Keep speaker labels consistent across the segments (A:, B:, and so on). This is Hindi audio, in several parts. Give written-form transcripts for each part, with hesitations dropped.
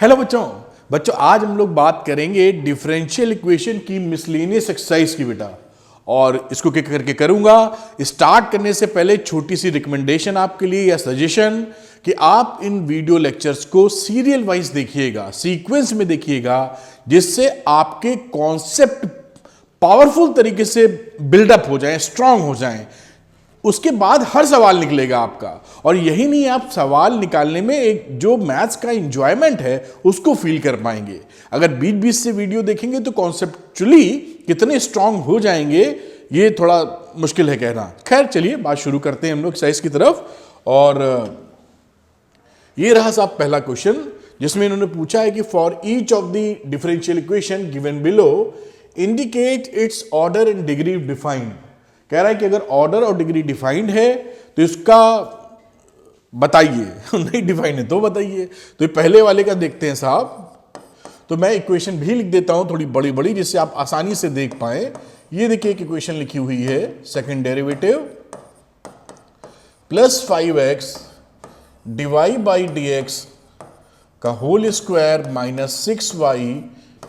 A: हेलो बच्चों। आज हम लोग बात करेंगे डिफरेंशियल इक्वेशन की मिसलेनियस एक्सरसाइज की बेटा। और इसको क्या करके करूंगा, स्टार्ट करने से पहले छोटी सी रिकमेंडेशन आपके लिए या सजेशन कि आप इन वीडियो लेक्चर्स को सीरियल वाइज देखिएगा, सीक्वेंस में देखिएगा, जिससे आपके कॉन्सेप्ट पावरफुल तरीके से बिल्डअप हो जाएं, स्ट्रांग हो जाएं। उसके बाद हर सवाल निकलेगा आपका। और यही नहीं, आप सवाल निकालने में एक जो मैथ्स का एंजॉयमेंट है उसको फील कर पाएंगे। अगर बीच बीच से वीडियो देखेंगे तो कॉन्सेप्चुअली कितने स्ट्रांग हो जाएंगे ये थोड़ा मुश्किल है कहना। खैर चलिए बात शुरू करते हैं हम लोग एक्सरसाइज की तरफ। और ये रहा साहब पहला क्वेश्चन, जिसमें इन्होंने पूछा है कि for each of the differential equation given below indicate it's order and degree defined. कह रहा है कि अगर ऑर्डर और डिग्री डिफाइंड है तो इसका बताइए। नहीं डिफाइंड है तो बताइए। तो ये पहले वाले का देखते हैं साहब। तो मैं इक्वेशन भी लिख देता हूं थोड़ी बड़ी बड़ी, जिससे आप आसानी से देख पाए। ये देखिए एक इक्वेशन लिखी हुई है, second derivative plus 5x divide by dx का whole square minus 6y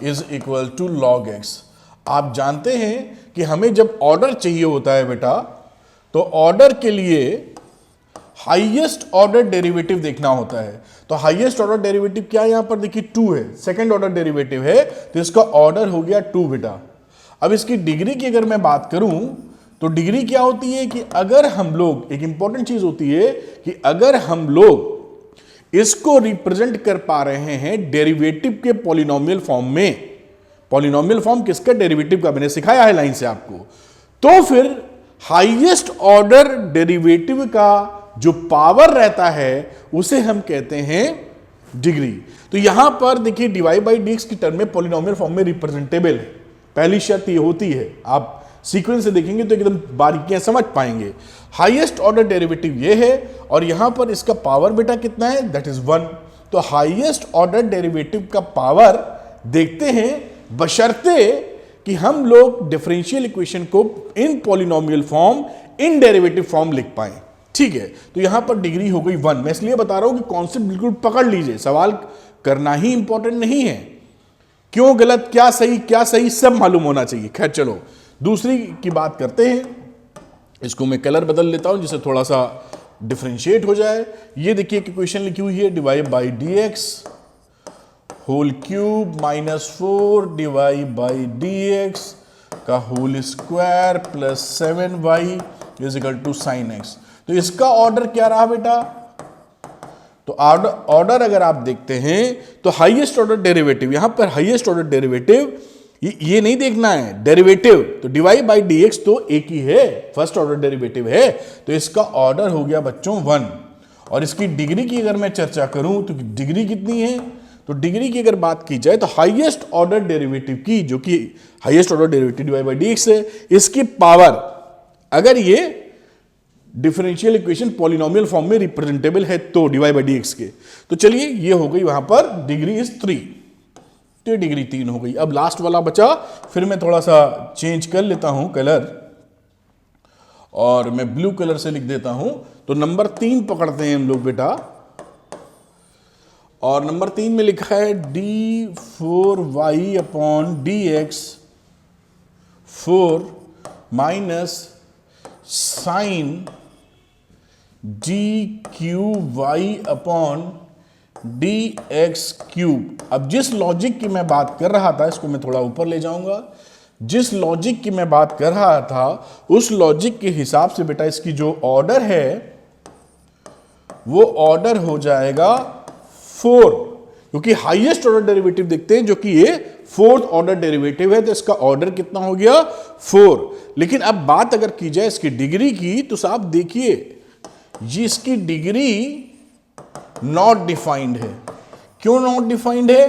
A: is equal to log x। आप जानते हैं कि हमें जब ऑर्डर चाहिए होता है बेटा, तो ऑर्डर के लिए हाईएस्ट ऑर्डर डेरिवेटिव देखना होता है। तो हाईएस्ट ऑर्डर डेरिवेटिव क्या है, यहां पर देखिए 2 है, सेकंड ऑर्डर डेरिवेटिव है, तो इसका ऑर्डर हो गया 2 बेटा। अब इसकी डिग्री की अगर मैं बात करूं तो डिग्री क्या होती है कि अगर हम लोग, एक इंपॉर्टेंट चीज होती है कि अगर हम लोग इसको रिप्रेजेंट कर पा रहे हैं डेरिवेटिव के पॉलिनोमियल फॉर्म में। पॉलिनोमियल फॉर्म किसका, डेरिवेटिव का, मैंने सिखाया है लाइन से आपको। तो फिर हाईएस्ट ऑर्डर डेरिवेटिव का जो पावर रहता है उसे हम कहते हैं डिग्री। तो यहां पर देखिए डिवाइड बाई डीएक्स की टर्म में पॉलिनोमियल फॉर्म में रिप्रेजेंटेबल है। पहली शर्त ये होती है, आप सीक्वेंस से देखेंगे तो एकदम बारीकियां समझ पाएंगे। हाईएस्ट ऑर्डर डेरिवेटिव ये है और यहां पर इसका पावर बेटा कितना है, दैट इज 1। तो हाईएस्ट ऑर्डर डेरिवेटिव का पावर देखते हैं, बशर्ते कि हम लोग डिफरेंशियल इक्वेशन को in polynomial form, in derivative form लिख पाए। ठीक है, तो यहां पर डिग्री हो गई 1। मैं इसलिए बता रहा हूं कि कॉन्सेप्ट बिल्कुल पकड़ लीजिए, सवाल करना ही इंपॉर्टेंट नहीं है, क्यों गलत क्या सही सब मालूम होना चाहिए। खैर चलो दूसरी की बात करते हैं। इसको मैं कलर बदल लेता हूं जिससे थोड़ा सा डिफरेंशिएट हो जाए। ये देखिए इक्वेशन लिखी हुई है, divide by dx whole cube minus 4 divide by dx का whole square plus 7y is equal to sine x। तो इसका ऑर्डर क्या रहा बेटा, तो ऑर्डर अगर आप देखते हैं तो हाईएस्ट ऑर्डर डेरिवेटिव, यहां पर हाईएस्ट ऑर्डर डेरिवेटिव ये नहीं देखना है, डेरिवेटिव तो डिवाइड बाई dx तो एक ही है, फर्स्ट ऑर्डर डेरिवेटिव है। तो इसका ऑर्डर हो गया बच्चों 1। और इसकी डिग्री की अगर मैं चर्चा करूं तो डिग्री कितनी है, तो डिग्री की अगर बात की जाए तो हाईएस्ट ऑर्डर डेरिवेटिव की, जो कि highest order derivative divide by dx है, इसकी पावर अगर ये डिफरेंशियल इक्वेशन पॉलिनोमियल फॉर्म में रिप्रेजेंटेबल है तो डिवाइड बाई dx के। तो चलिए ये हो गई वहां पर डिग्री इज 3, तो डिग्री 3 हो गई। अब लास्ट वाला बचा, फिर मैं थोड़ा सा चेंज कर लेता हूं कलर और मैं ब्लू कलर से लिख देता हूं। तो नंबर 3 पकड़ते हैं हम लोग बेटा, और नंबर 3 में लिखा है d4y upon dx 4 minus sine dqy upon dx cube. अब जिस लॉजिक की मैं बात कर रहा था, इसको मैं थोड़ा ऊपर ले जाऊंगा, जिस लॉजिक की मैं बात कर रहा था उस लॉजिक के हिसाब से बेटा इसकी जो ऑर्डर है वो ऑर्डर हो जाएगा 4, क्योंकि हाईएस्ट ऑर्डर डेरिवेटिव देखते हैं जो कि ये फोर्थ ऑर्डर डेरिवेटिव है, तो इसका ऑर्डर कितना हो गया 4। लेकिन अब बात अगर की जाए इसकी डिग्री की, तो साहब देखिए ये इसकी डिग्री नॉट डिफाइंड है। क्यों नॉट डिफाइंड है,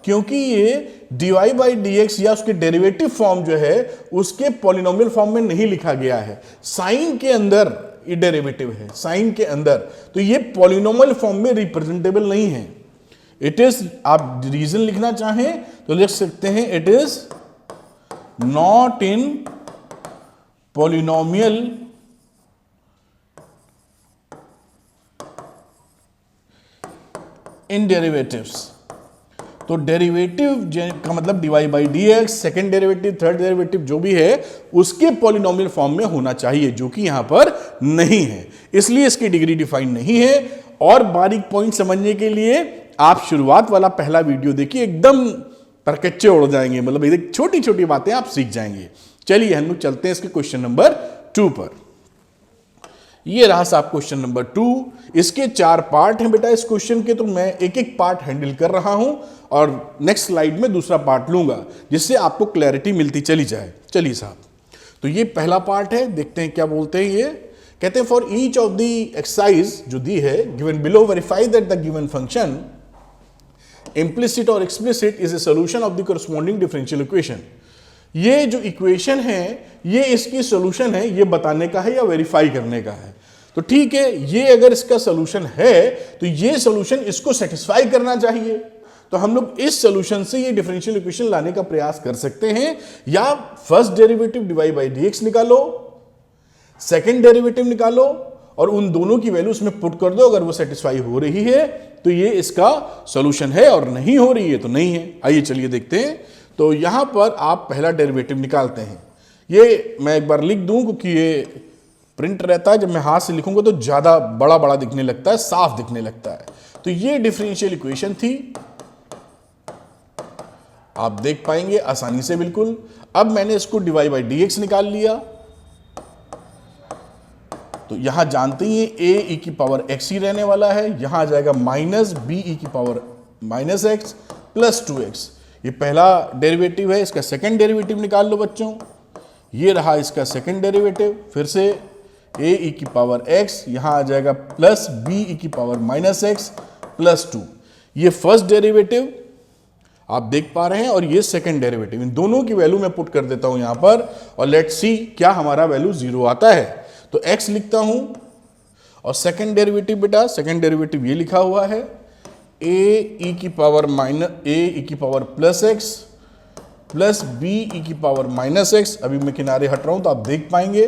A: क्योंकि ये डिवाइड बाई dx या उसके डेरिवेटिव फॉर्म जो है उसके पॉलिनोमियल फॉर्म में नहीं लिखा गया है। साइन के अंदर ये डेरिवेटिव है, साइन के अंदर, तो ये पॉलिनोमियल फॉर्म में रिप्रेजेंटेबल नहीं है। इट इज, आप रीजन लिखना चाहें तो लिख सकते हैं, it is not in polynomial in derivatives. तो डेरिवेटिव का मतलब dy by D x, second derivative, third derivative जो भी है उसके पॉलिनोमियल फॉर्म में होना चाहिए, जो कि यहां पर नहीं है, इसलिए इसकी डिग्री डिफाइन नहीं है। और बारीक पॉइंट समझने के लिए आप शुरुआत वाला पहला वीडियो देखिए, एकदम परकच्चे उड़ जाएंगे, मतलब एक छोटी छोटी बातें आप सीख जाएंगे। चलिए हम लोग चलते हैं इसके क्वेश्चन नंबर 2 पर। ये रहा साहब क्वेश्चन नंबर 2। इसके 4 पार्ट हैं बेटा इस क्वेश्चन के, तो मैं एक एक पार्ट हैंडल कर रहा हूं और नेक्स्ट स्लाइड में दूसरा पार्ट लूंगा, जिससे आपको क्लैरिटी मिलती चली जाए। चलिए साहब, तो ये पहला पार्ट है, देखते हैं क्या बोलते हैं। ये कहते हैं for each of the exercise जो दी है given below, verify that the given function implicit और explicit is a solution of the corresponding differential equation। ये जो इक्वेशन है ये इसकी सोल्यूशन है, ये बताने का है या वेरीफाई करने का है। तो ठीक है, ये अगर इसका सोल्यूशन है तो ये सोल्यूशन इसको सेटिस्फाई करना चाहिए। तो हम लोग इस सोल्यूशन से ये डिफरेंशियल इक्वेशन लाने का प्रयास कर सकते हैं, या first derivative dy by D x निकालो, सेकेंड डेरिवेटिव निकालो और उन दोनों की वैल्यू उसमें पुट कर दो। अगर वो सेटिस्फाई हो रही है तो ये इसका सॉल्यूशन है, और नहीं हो रही है तो नहीं है। आइए चलिए देखते हैं। तो यहां पर आप पहला डेरिवेटिव निकालते हैं। ये मैं एक बार लिख दूं क्योंकि ये प्रिंट रहता है, जब मैं हाथ से लिखूंगा तो ज्यादा बड़ा बड़ा दिखने लगता है, साफ दिखने लगता है। तो ये डिफरेंशियल इक्वेशन थी, आप देख पाएंगे आसानी से बिल्कुल। अब मैंने इसको dy बाई डी एक्स निकाल लिया, तो यहां जानते ही a e की पावर x ही रहने वाला है, यहां आ जाएगा माइनस b e की power minus X plus 2x। ये पहला डेरिवेटिव है, इसका सेकंड डेरिवेटिव निकाल लो बच्चों। ये रहा इसका सेकंड डेरिवेटिव, फिर से a e की पावर x, यहां आ जाएगा प्लस b e की पावर माइनस एक्स प्लस 2। ये फर्स्ट डेरिवेटिव आप देख पा रहे हैं, और ये सेकंड डेरिवेटिव, इन दोनों की वैल्यू मैं पुट कर देता हूं यहां पर, और लेट्स सी क्या हमारा वैल्यू 0 आता है। तो x लिखता हूं, और सेकंड डेरिवेटिव बेटा, सेकंड डेरिवेटिव ये लिखा हुआ है a e की पावर माइनस a e की power plus x plus b e की पावर माइनस एक्स। अभी मैं किनारे हट रहा हूं तो आप देख पाएंगे।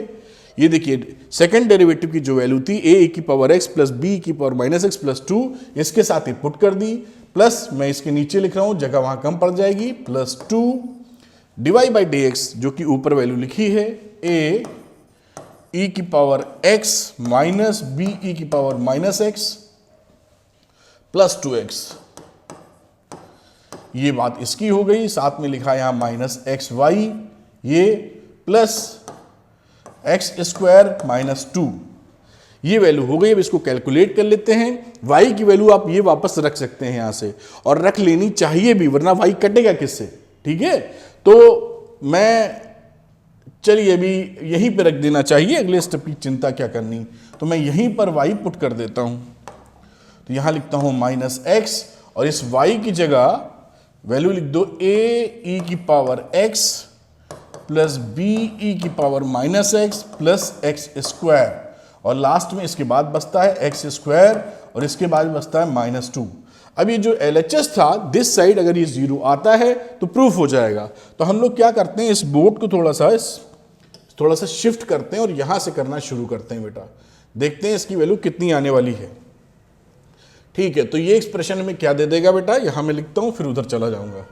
A: ये देखिए सेकंड डेरिवेटिव की जो वैल्यू थी a e की पावर x प्लस b की पावर माइनस एक्स प्लस 2, इसके साथ ही पुट कर दी, प्लस मैं इसके नीचे लिख रहा हूं, जगह वहां कम पड़ जाएगी, plus 2 dy by D x, जो कि ऊपर वैल्यू लिखी है a e की power x minus b e की power minus X plus 2x। ये बात इसकी हो गई, साथ में लिखा यहां माइनस एक्स वाई, ये प्लस एक्स स्क्वायर माइनस 2, ये वैल्यू हो गई। अब इसको कैलकुलेट कर लेते हैं। y की वैल्यू आप ये वापस रख सकते हैं यहां से, और रख लेनी चाहिए भी, वरना y कटेगा किससे, ठीक है। तो मैं चलिए अभी यहीं पे रख देना चाहिए, अगले स्टेप की चिंता क्या करनी। तो मैं यहीं पर y पुट कर देता हूं, तो यहां लिखता हूं माइनस एक्स, और इस y की जगह वैल्यू लिख दो a e की power x plus b e की power minus X plus x square, और लास्ट में इसके बाद बचता है एक्स स्क्वायर, और इसके बाद बचता है माइनस 2। अब ये जो LHS था दिस साइड, अगर ये 0 आता है तो प्रूफ हो जाएगा। तो हम लोग क्या करते हैं, इस बोर्ड को थोड़ा सा शिफ्ट करते हैं और यहां से करना शुरू करते हैं बेटा। देखते हैं इसकी वैल्यू कितनी आने वाली है। ठीक है, तो ये एक्सप्रेशन में क्या दे देगा बेटा, यहां मैं लिखता हूं फिर उधर चला जाऊंगा।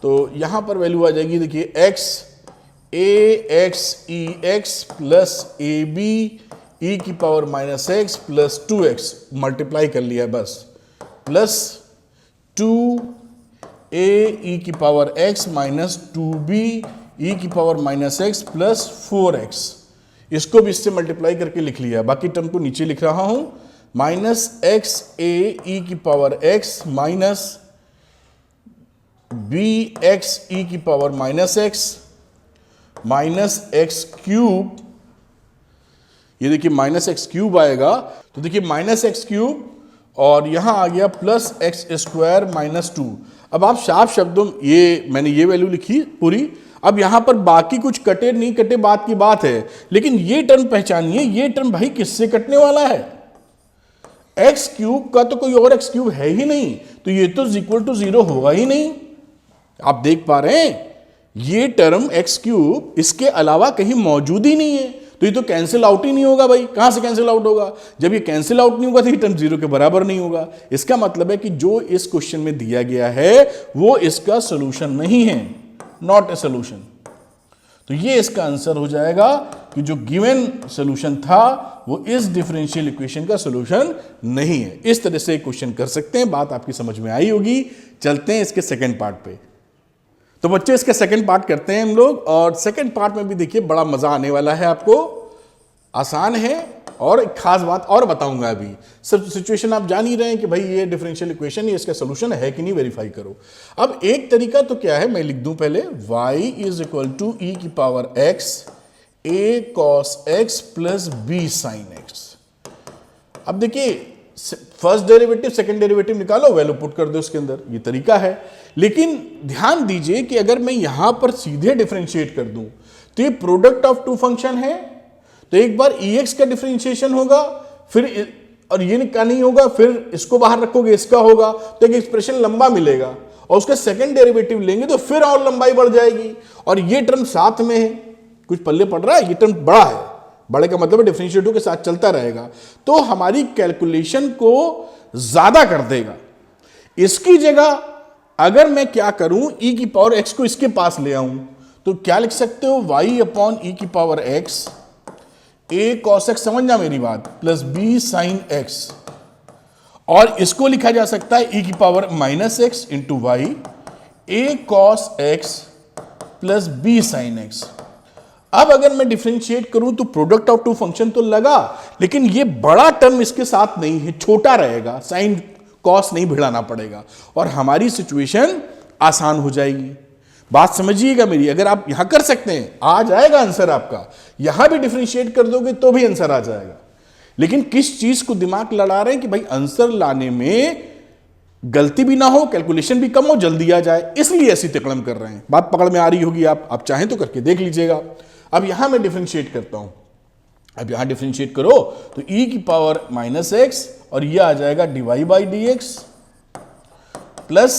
A: तो यहां पर वैल्यू आ जाएगी, देखिए x a x e x plus A B E की power minus X plus 2x, multiply कर लिया बस, प्लस 2a e की power x minus 2b e की power minus X plus 4x। इसको भी इससे मल्टीप्लाई करके लिख लिया, बाकी टर्म को नीचे लिख रहा हूं, माइनस एक्स ए ई की power x minus b x e की power minus x minus x cube. ये देखिए माइनस एक्स क्यूब आएगा, तो देखिए माइनस एक्स क्यूब, और यहां आ गया प्लस एक्स स्क्वायर माइनस 2। अब आप साफ शब्दों, ये मैंने ये वैल्यू लिखी पूरी। अब यहां पर बाकी कुछ कटे नहीं कटे बात की बात है, लेकिन ये टर्म पहचानिए, ये टर्म भाई किससे कटने वाला है, एक्स क्यूब का तो कोई और एक्स क्यूब है ही नहीं, तो ये तो इक्वल टू 0 होगा ही नहीं। आप देख पा रहे हैं ये टर्म एक्स क्यूब इसके अलावा कहीं मौजूद ही नहीं है, तो ये तो कैंसिल आउट ही नहीं होगा भाई। कहां से कैंसिल आउट होगा? जब ये कैंसिल आउट नहीं होगा तो ये टर्म 0 के बराबर नहीं होगा। इसका मतलब है कि जो इस क्वेश्चन में दिया गया है वो इसका सोल्यूशन नहीं है, नॉट ए सोल्यूशन। तो ये इसका आंसर हो जाएगा कि जो गिवन सोल्यूशन था वो इस डिफरेंशियल इक्वेशन का सोल्यूशन नहीं है। इस तरह से क्वेश्चन कर सकते हैं। बात आपकी समझ में आई होगी। चलते हैं इसके सेकंड पार्ट पे। तो बच्चे इसके सेकंड पार्ट करते हैं हम लोग, और सेकंड पार्ट में भी देखिए बड़ा मजा आने वाला है आपको, आसान है। और एक खास बात और बताऊंगा। अभी सब सिचुएशन आप जान ही रहे हैं कि भाई ये डिफरेंशियल इक्वेशन ये इसका सोल्यूशन है कि नहीं, वेरीफाई करो। अब एक तरीका तो क्या है, मैं लिख दूं पहले, y is equal to E की power x a cos x plus b sin x। अब देखिए फर्स्ट डेरिवेटिव सेकंड डेरिवेटिव निकालो, वैल्यू पुट कर दो उसके अंदर, ये तरीका है। लेकिन ध्यान दीजिए कि अगर मैं यहां पर सीधे डिफरेंशिएट कर दूं तो ये प्रोडक्ट ऑफ टू फंक्शन है, तो एक बार ex का डिफरेंशिएशन होगा, फिर और ये का नहीं होगा, फिर इसको बाहर रखोगे इसका होगा, तो एक एक्सप्रेशन लंबा मिलेगा। और उसका सेकंड डेरिवेटिव लेंगे तो फिर और लंबाई बढ़ जाएगी, और ये टर्म साथ में है। कुछ पल्ले पड़ रहा है, ये टर्म बड़ा है, बड़े का मतलब डिफरेंशिएटिव के साथ चलता रहेगा, तो हमारी कैलकुलेशन को ज्यादा कर देगा। इसकी जगह अगर मैं क्या करूं, e की पावर x को इसके पास ले आऊं, तो क्या लिख सकते हो, y अपॉन ई की power x a cos x, समझना मेरी बात, प्लस b sin x। और इसको लिखा जा सकता है e की power minus x into y a cos x plus b sin x। अब अगर मैं डिफरेंशिएट करूं तो प्रोडक्ट ऑफ टू फंक्शन तो लगा, लेकिन ये बड़ा टर्म इसके साथ नहीं है, छोटा रहेगा, साइन कॉस नहीं भिड़ाना पड़ेगा, और हमारी सिचुएशन आसान हो जाएगी। बात समझिएगा मेरी। अगर आप यहां कर सकते हैं, आ जाएगा आंसर आपका। यहां भी डिफरेंशिएट कर दोगे तो भी आंसर आ जाएगा। लेकिन किस चीज को दिमाग लड़ा रहे हैं कि भाई आंसर लाने में गलती भी ना हो, कैलकुलेशन भी कम हो, जल्दी आ जाए, इसलिए ऐसी तिकड़म कर रहे हैं। बात पकड़ में आ रही होगी, आप चाहें तो करके देख लीजिएगा। अब यहां मैं डिफरेंशिएट करता हूं। अब यहां डिफरेंशिएट करो तो e की पावर माइनस एक्स, और यह आ जाएगा dy by D x plus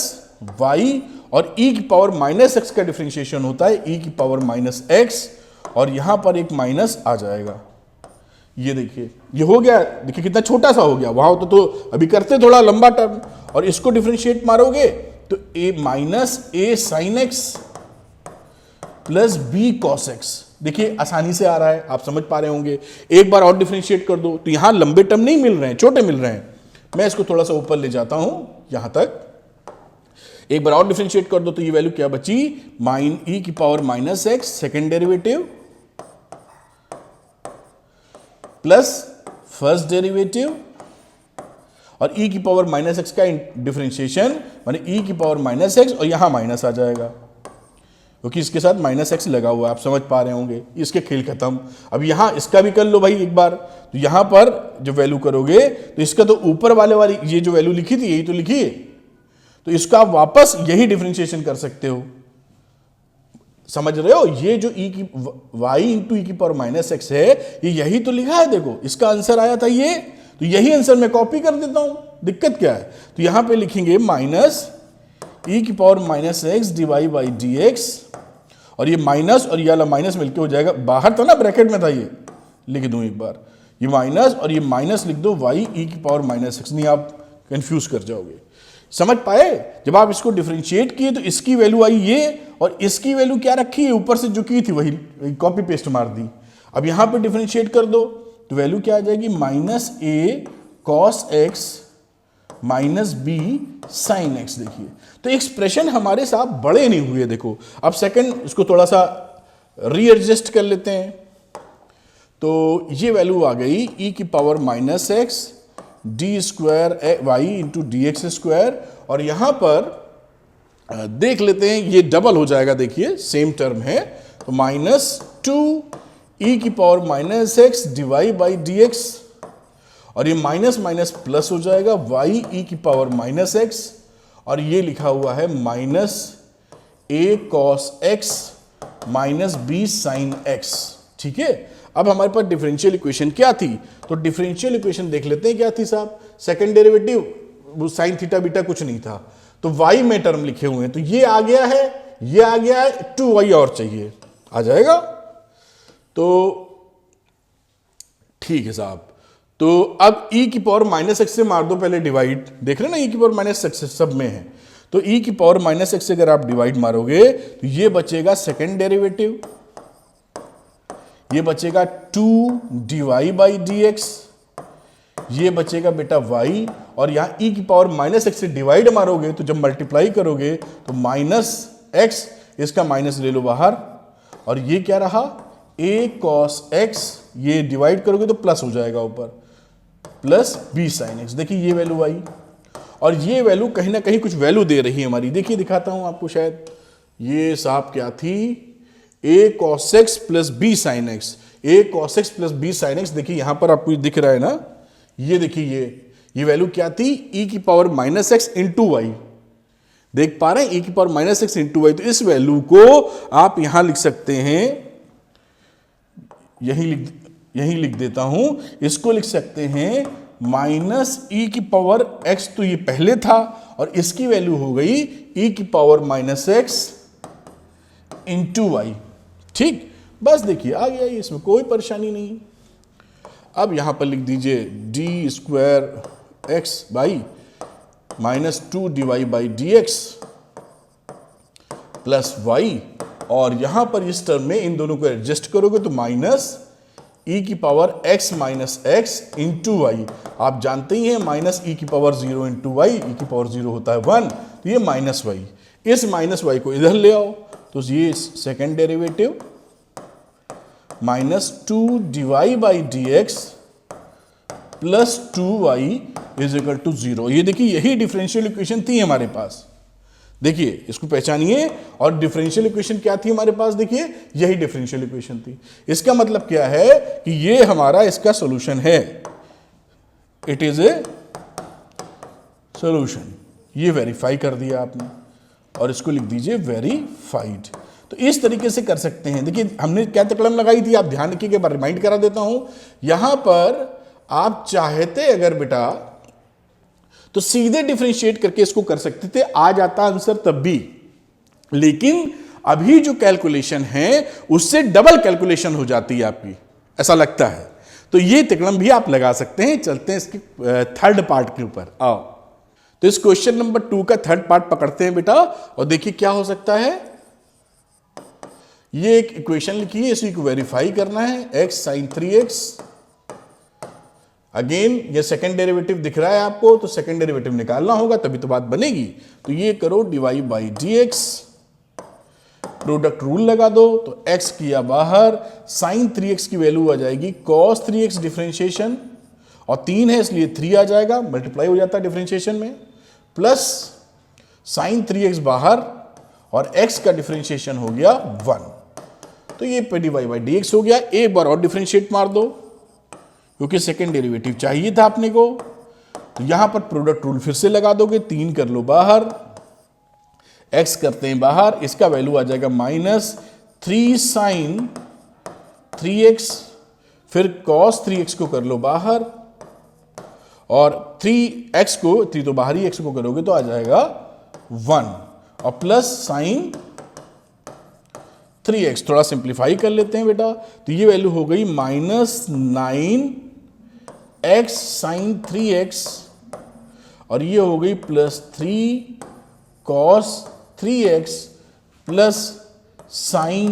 A: y, और e की पावर माइनस एक्स का डिफरेंशिएशन होता है e की पावर माइनस एक्स, और यहां पर एक माइनस आ जाएगा। ये देखिए ये हो गया, देखिए कितना छोटा सा हो गया। वहां तो अभी करते थोड़ा लंबा टर्म, और इसको डिफरेंशिएट मारोगे तो a minus a sine x plus b cos x। देखिए आसानी से आ रहा है, आप समझ पा रहे होंगे। एक बार और डिफरेंशिएट कर दो तो यहां लंबे टर्म नहीं मिल रहे हैं, छोटे मिल रहे हैं। मैं इसको थोड़ा सा ऊपर ले जाता हूं यहां तक। एक बार और डिफरेंशिएट कर दो तो ये वैल्यू क्या बची, माइन e की power minus x second derivative plus first derivative, और e की पावर माइनस एक्स का डिफरेंशिएशन माने e की पावर माइनस एक्स, और यहां माइनस आ जाएगा क्योंकि इसके साथ माइनस एक्स लगा हुआ है। आप समझ पा रहे होंगे, इसके खेल खत्म। अब यहां इसका भी कर लो भाई एक बार। तो यहां पर जो वैल्यू करोगे तो इसका तो ऊपर वाली ये जो वैल्यू लिखी थी यही तो लिखी है, तो इसका आप वापस यही डिफरेंशिएशन कर सकते हो। समझ रहे हो, ये जो e की y इंटू ई की पावर माइनस एक्स है, ये यही तो लिखा है। देखो इसका आंसर आया था ये, तो यही आंसर मैं कॉपी कर देता हूं, दिक्कत क्या है। तो यहां पे लिखेंगे माइनस e की power minus x dy by D X, और ये माइनस और ये वाला माइनस मिलके हो जाएगा, बाहर था ना ब्रैकेट में था, ये लिख दूं एक बार, ये माइनस और ये माइनस लिख दो y e की पावर माइनस एक्स, नहीं आप कंफ्यूज कर जाओगे। समझ पाए? जब आप इसको डिफरेंशिएट किए तो इसकी वैल्यू आई ये, और इसकी वैल्यू क्या रखी है, ऊपर से जो की थी वही कॉपी पेस्ट मार दी। अब यहां पे डिफरेंशिएट कर दो तो वैल्यू क्या आ जाएगी, minus A cos X minus B sine X. देखिए तो एक्सप्रेशन हमारे साथ बड़े नहीं हुए। देखो अब सेकंड इसको थोड़ा सा रीएडजस्ट कर लेते हैं, तो ये वैल्यू आ गई e की power minus x d square y into d x square, और यहां पर देख लेते हैं ये डबल हो जाएगा। देखिए सेम टर्म है, तो माइनस टू ई की power minus X d y by D X, और ये माइनस माइनस प्लस हो जाएगा y e की पावर माइनस एक्स, और ये लिखा हुआ है minus a cos X minus b sine x. ठीक है, अब हमारे पास डिफरेंशियल इक्वेशन क्या थी, तो डिफरेंशियल इक्वेशन देख लेते हैं क्या थी साहब। Second derivative sine theta beta कुछ नहीं था, तो y में टर्म लिखे हुए हैं, तो ये आ गया है, ये आ गया है, 2y और चाहिए, आ जाएगा। तो ठीक है साहब। तो अब e की पावर माइनस एक्स से मार दो पहले डिवाइड, देख रहे हैं ना e की पावर माइनस एक्स सब में है, तो e की पावर माइनस एक्स से अगर आप डिवाइड मारोगे तो ये बचेगा सेकेंड डेरिवेटिव, ये बचेगा 2dy/dx, ये बचेगा बेटा y, और यहां e की पावर माइनस एक्स से डिवाइड मारोगे तो जब मल्टीप्लाई करोगे तो माइनस एक्स, इसका माइनस ले लो बाहर, और ये क्या रहा a cos x, ये डिवाइड करोगे तो प्लस हो जाएगा ऊपर, प्लस b sin x। देखिए ये वैल्यू आई, और ये वैल्यू कहीं ना कहीं कुछ वैल्यू दे रही है हमारी। देखिए दिखाता हूं आपको, शायद ये साहब क्या थी, a cos x plus b sin x, a cos x plus b sin x। देखिए यहां पर आपको दिख रहा है ना, ये देखिए ये वैल्यू क्या थी, e की power minus x into y, देख पा रहे हैं, e की power minus x into y. तो इस वैल्यू को आप यहां लिख सकते हैं, यही लिख देता हूं, इसको लिख सकते हैं माइनस e की पावर x, तो ये पहले था, और इसकी वैल्यू हो गई e की power minus x into y. ठीक, बस देखिए आ गया, इसमें कोई परेशानी नहीं। अब यहां पर लिख दीजिए d square x by minus 2dy/dx plus y, और यहां पर इस टर्म में इन दोनों को एडजस्ट करोगे तो माइनस e की power x minus x into y. आप जानते ही हैं माइनस e की पावर 0 इंटू वाई, e की पावर 0 होता है 1, तो ये माइनस वाई, इस माइनस वाई को इधर ले आओ तो ये second derivative minus 2dy/dx plus 2y is equal to 0। ये देखिए यही डिफरेंशियल इक्वेशन थी हमारे पास, देखिए इसको पहचानिए, और डिफरेंशियल इक्वेशन क्या थी हमारे पास, देखिए यही डिफरेंशियल इक्वेशन थी। इसका मतलब क्या है कि ये हमारा इसका सॉल्यूशन है, इट इज ए सॉल्यूशन। ये वेरीफाई कर दिया आपने, और इसको लिख दीजिए वेरीफाइड। तो इस तरीके से कर सकते हैं। देखिए हमने क्या कलम लगाई थी, आप ध्यान रखिए, एक बार रिमाइंड करा देता हूं। यहां पर आप चाहते अगर बेटा तो सीधे डिफरेंशिएट करके इसको कर सकते थे, आ जाता आंसर तब भी, लेकिन अभी जो कैलकुलेशन है उससे डबल कैलकुलेशन हो जाती है आपकी, ऐसा लगता है। तो ये तिकड़म भी आप लगा सकते हैं। चलते हैं इसके थर्ड पार्ट के ऊपर, आओ। तो इस क्वेश्चन नंबर 2 का थर्ड पार्ट पकड़ते हैं बेटा, और देखिए क्या हो सकता है। ये एक इक्वेशन लिखी है, इसी को वेरीफाई करना है, x sin 3x। अगेन ये सेकेंड डेरिवेटिव दिख रहा है आपको, तो सेकेंड डेरिवेटिव निकालना होगा तभी तो बात बनेगी। तो ये करो dy/dx, प्रोडक्ट रूल लगा दो, तो x किया बाहर, sin 3x की वैल्यू आ जाएगी cos 3x डिफरेंशिएशन, और 3 है इसलिए 3 आ जाएगा, मल्टीप्लाई हो जाता है डिफरेंशिएशन में, प्लस sin 3x बाहर, और x का डिफरेंशिएशन हो गया 1। तो ये dy/dx हो गया। एक बार और डिफरेंशिएट मार दो, क्योंकि सेकेंड डेरिवेटिव चाहिए था अपने को। तो यहां पर प्रोडक्ट रूल फिर से लगा दोगे, 3 कर लो बाहर, x करते हैं बाहर, इसका वैल्यू आ जाएगा माइनस 3 sin 3x, फिर cos 3x को कर लो बाहर, और 3x को, 3 तो बाहर ही, x को करोगे तो आ जाएगा 1, और प्लस sin 3x। थोड़ा सिंप्लीफाई कर लेते हैं बेटा, तो ये वैल्यू हो गई माइनस 9x sin 3x, और ये हो गई plus 3 cos 3x plus sin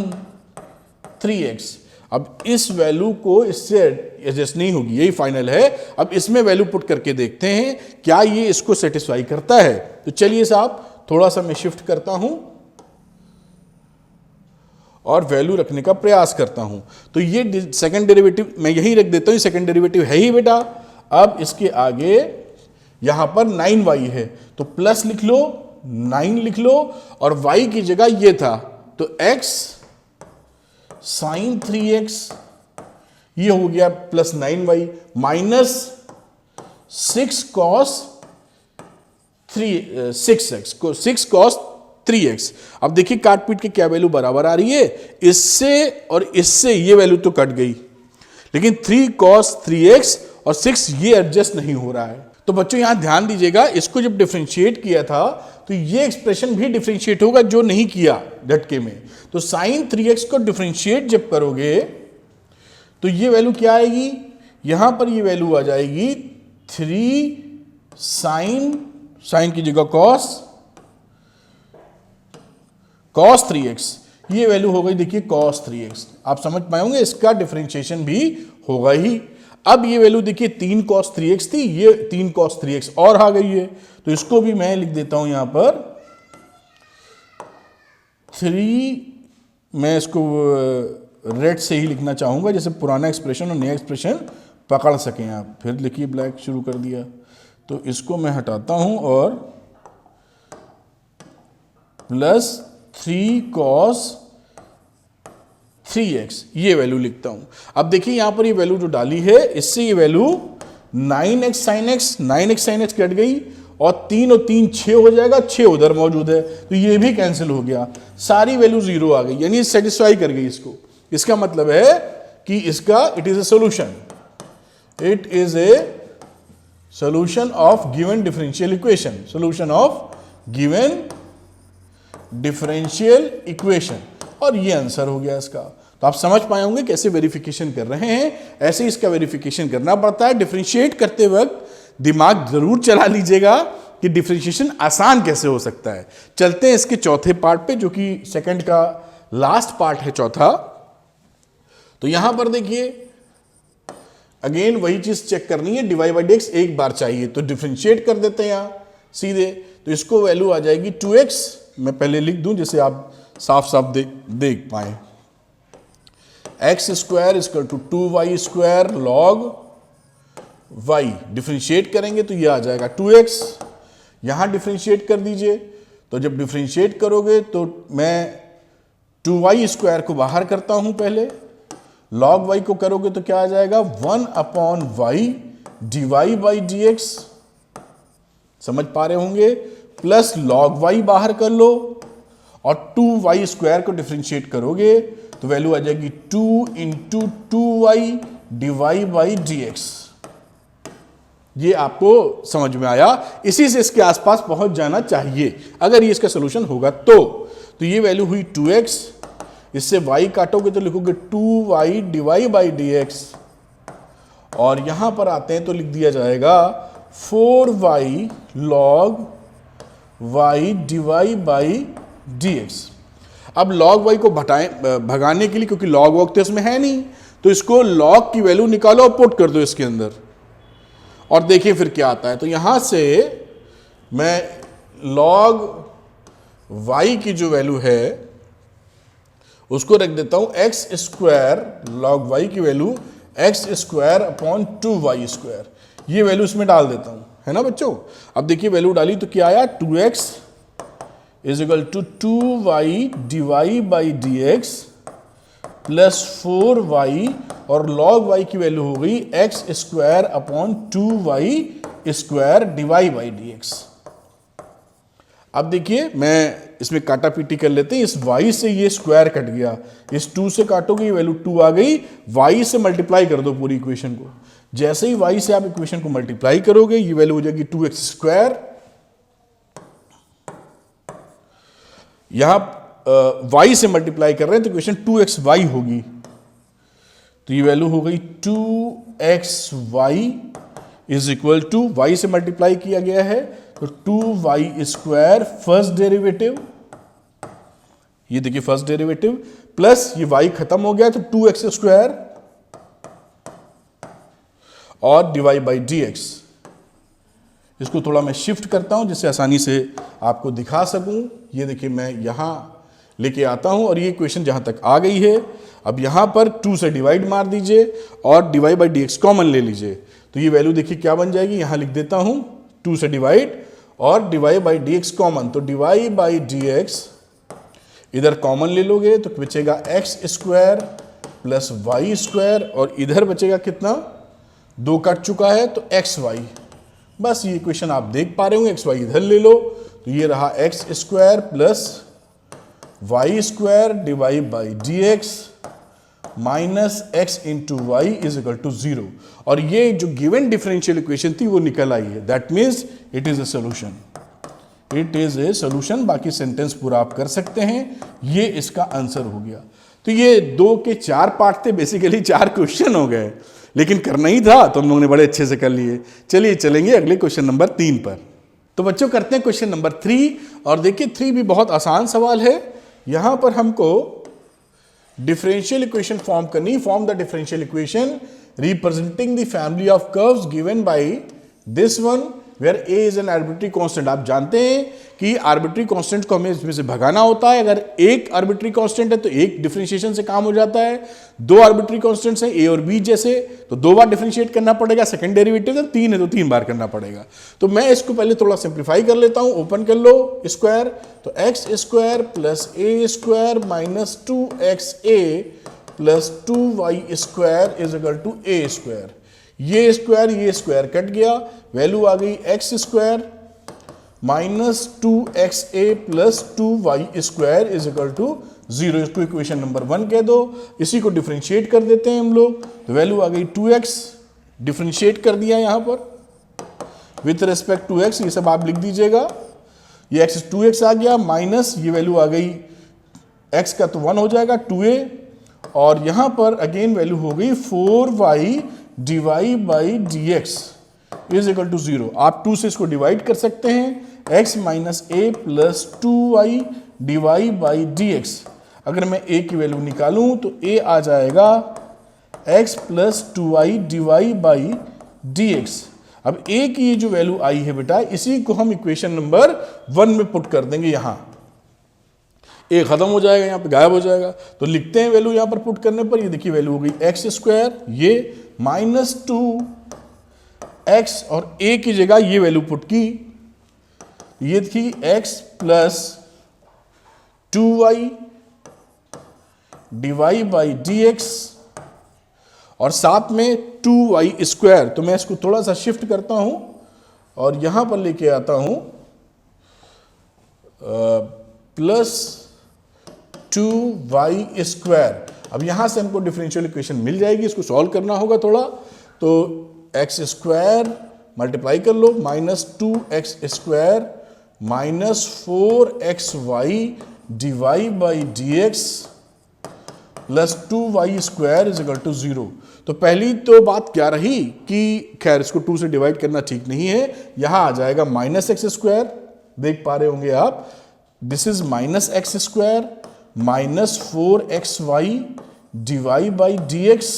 A: 3x। अब इस वैल्यू को इससे एडजस्ट नहीं होगी, यही फाइनल है। अब इसमें वैल्यू पुट करके देखते हैं क्या ये इसको सेटिस्फाई करता है। तो चलिए साहब, थोड़ा सा मैं शिफ्ट करता हूं और वैल्यू रखने का प्रयास करता हूं। तो ये सेकंड डेरिवेटिव मैं यही रख देता हूं, सेकंड डेरिवेटिव है ही बेटा। अब इसके आगे यहां पर 9y है, तो प्लस लिख लो, 9 लिख लो, और y की जगह ये था, तो x sin 3x, ये हो गया plus 9y, minus 6 cos 3x। अब देखिए काट पीट के क्या वैल्यू बराबर आ रही है, इससे और इससे ये वैल्यू तो कट गई, लेकिन 3 cos 3x और 6 ये एडजस्ट नहीं हो रहा है। तो बच्चों यहां ध्यान दीजिएगा, इसको जब डिफरेंशिएट किया था तो ये एक्सप्रेशन भी डिफरेंशिएट होगा जो नहीं किया झटके में। तो sin 3x को डिफरेंशिएट जब करोगे तो ये वैल्यू क्या आएगी, यहां पर ये वैल्यू आ जाएगी 3 साइन की जगह cos 3x, ये वैल्यू हो गई देखिए cos 3x। आप समझ पाए होंगे, इसका डिफरेंशिएशन भी होगा ही। अब ये वैल्यू देखिए 3 cos 3x थी, ये 3 cos 3x और आ गई है, तो इसको भी मैं लिख देता हूं यहां पर 3, मैं इसको रेड से ही लिखना चाहूंगा जैसे पुराना एक्सप्रेशन और नया एक्सप्रेशन पकड़ सकें आप। फिर लिखिए ब्लैक शुरू कर दिया, तो इसको मैं हटाता हूं और प्लस 3 cos 3x ये वैल्यू लिखता हूं। अब देखिए यहां पर ये वैल्यू जो डाली है, इससे ये value 9x sin x cut गई और 3 और 3 6 हो जाएगा, 6 उधर मौजूद है तो ये भी कैंसिल हो गया, सारी वैल्यू 0 आ गई, यानी सेटिस्फाई कर गई इसको। इसका मतलब है कि इसका it is a solution, it is a solution of given differential equation, solution of given differential equation, और ये आंसर हो गया इसका। तो आप समझ पाए होंगे कैसे वेरिफिकेशन कर रहे हैं, ऐसे ही इसका वेरिफिकेशन करना पड़ता है। डिफरेंशिएट करते वक्त दिमाग जरूर चला लीजिएगा कि डिफरेंशिएशन आसान कैसे हो सकता है। चलते हैं इसके चौथे पार्ट पे, जो कि सेकंड का लास्ट पार्ट है, चौथा। तो यहां पर देखिए अगेन वही चीज चेक करनी है, डिवाइड बाई dx एक बार चाहिए, तो डिफरेंशिएट कर देते हैं यहां सीधे। तो इसको वैल्यू आ जाएगी 2x, मैं पहले लिख दूं जिससे आप साफ साफ देख पाए। x square equal to 2y square log y, differentiate करेंगे तो ये आ जाएगा 2x। यहां डिफरेंशिएट कर दीजिए, तो जब डिफरेंशिएट करोगे तो मैं 2y स्क्वायर को बाहर करता हूं पहले, लॉग y को करोगे तो क्या आ जाएगा 1/y dy बाई dx, समझ पा रहे होंगे, प्लस लॉग y बाहर कर लो और 2y स्क्वायर को डिफरेंशिएट करोगे तो वैल्यू आ जाएगी 2 into 2y d y by dx। ये आपको समझ में आया, इसी से इसके आसपास पहुंच जाना चाहिए अगर ये इसका सोल्यूशन होगा तो ये वैल्यू हुई 2x, इससे y काटोगे तो लिखोगे 2y डिवाई बाई dx, और यहां पर आते हैं तो लिख दिया जाएगा 4y log y d y by dx। अब log y को भगाने के लिए, क्योंकि log वॉग तो इसमें है नहीं, तो इसको log की वैल्यू निकालो और पुट कर दो इसके अंदर और देखिए फिर क्या आता है। तो यहां से मैं log y की जो वैल्यू है उसको रख देता हूं x स्क्वायर, log y की value x square upon 2y square, ये वैल्यू इसमें डाल देता हूं, है ना बच्चों। अब देखिए वैल्यू डाली तो क्या आया, 2x is equal to 2y d y by dx plus 4y, और log y की वैल्यू हो गई x square upon 2y square d y by dx। अब देखिए मैं इसमें काटा पीटी कर लेते हैं, इस y से ये स्क्वायर कट गया, इस 2 से काटोगे ये वैल्यू 2 आ गई, y से मल्टीप्लाई कर दो पूरी इक्वेशन को। जैसे ही y से आप इक्वेशन को मल्टीप्लाई करोगे ये वैल्यू हो जाएगी 2x स्क्वायर, यहां y से मल्टीप्लाई कर रहे हैं तो इक्वेशन 2xy होगी, तो ये वैल्यू हो गई 2xy is equal to, y से मल्टीप्लाई किया गया है तो 2y स्क्वायर फर्स्ट डेरिवेटिव, ये देखिए फर्स्ट डेरिवेटिव, प्लस ये y खत्म हो गया तो 2x स्क्वायर और डिवाइड बाई dx। इसको थोड़ा मैं शिफ्ट करता हूं जिससे आसानी से आपको दिखा सकूं। ये देखिए मैं यहां लेके आता हूं और ये इक्वेशन जहां तक आ गई है, अब यहां पर 2 से डिवाइड मार दीजिए और डिवाइड बाई dx कॉमन ले लीजिए, तो ये वैल्यू देखिए क्या बन जाएगी, यहां लिख देता हूं 2 से डिवाइड और डिवाइड बाई dx कॉमन, तो डिवाइड बाई dx इधर कॉमन ले लोगे तो बचेगा x square plus y square, और इधर बचेगा कितना, 2 कट चुका है तो xy। बस ये इक्वेशन आप देख पा रहे होंगे, xy इधर ले लो तो ये रहा x square plus y square divide by dx minus x into y is equal to 0, और ये जो गिवन डिफरेंशियल इक्वेशन थी वो निकल आई है, that means it is a solution, it is a solution. बाकी सेंटेंस पूरा आप कर सकते हैं, ये इसका आंसर हो गया। तो ये 2 के 4 पार्ट थे, बेसिकली 4 क्वेश्चन हो गए। लेकिन करना ही था तो हम लोगों ने बड़े अच्छे से कर लिए। चलिए चलेंगे अगले क्वेश्चन नंबर 3 पर। तो बच्चों करते हैं क्वेश्चन नंबर 3, और देखिए 3 भी बहुत आसान सवाल है। यहां पर हमको डिफरेंशियल इक्वेशन फॉर्म करनी। Form the differential equation representing the family of curves given by this one where a is an arbitrary constant. आप जानते हैं कि आर्बिट्री कांस्टेंट को हमें इसमें से भगाना होता है। अगर एक आर्बिट्री कांस्टेंट है तो एक डिफरेंशिएशन से काम हो जाता है। 2 आर्बिट्री कांस्टेंट्स हैं ए और बी जैसे, तो 2 बार डिफरेंशिएट करना पड़ेगा। सेकंड डेरिवेटिव है 3 है तो 3 बार करना पड़ेगा। तो मैं इसको पहले थोड़ा सिंप्लीफाई कर लेता हूं। ओपन कर लो स्क्वायर, तो x square plus a square minus 2xa plus 2y square is equal to a square. ये स्क्वायर कट गया, वैल्यू आ गई x square minus 2xa plus 2y square is equal to 0। इसको इक्वेशन नंबर 1 कह दो। इसी को डिफरेंशिएट कर देते हैं हम लोग, तो वैल्यू आ गई 2x, डिफरेंशिएट कर दिया यहां पर विथ रेस्पेक्ट टू x। ये सब आप लिख दीजिएगा। ये x 2x आ गया माइनस ये वैल्यू आ गई x का तो 1 हो जाएगा 2a, और यहां पर अगेन वैल्यू हो गई 4y dy by D x is equal to 0। आप 2 से इसको डिवाइड कर सकते हैं। x minus A plus 2y dy by D x. अगर मैं a की वैल्यू निकालूं तो a आ जाएगा x plus 2y dy by D x. अब a की ये जो वैल्यू आई है बेटा, इसी को हम इक्वेशन नंबर 1 में पुट कर देंगे। यहां a खत्म हो जाएगा, यहां पे गायब हो जाएगा। तो लिखते हैं वैल्यू यहां पर पुट करने पर, ये देखिए वैल्यू हो गई एक्स स्क्वायर, ये माइनस 2x, और a की जगह ये वैल्यू पुट की, ये थी x plus 2y dy by D X, और साथ में 2y स्क्वायर। तो मैं इसको थोड़ा सा शिफ्ट करता हूं और यहां पर लेके आता हूं प्लस 2y स्क्वायर। अब यहां से हमको डिफरेंशियल इक्वेशन मिल जाएगी। इसको सॉल्व करना होगा थोड़ा, तो एक्स स्क्वायर मल्टीप्लाई कर लो minus 2x square minus 4xy dy by D x plus 2y square is equal to 0। तो पहली तो बात क्या रही कि खैर इसको 2 से डिवाइड करना ठीक नहीं है। यहां आ जाएगा माइनस एक्स स्क्वायर, देख पा रहे होंगे आप, this is minus x square minus 4xy dy by D x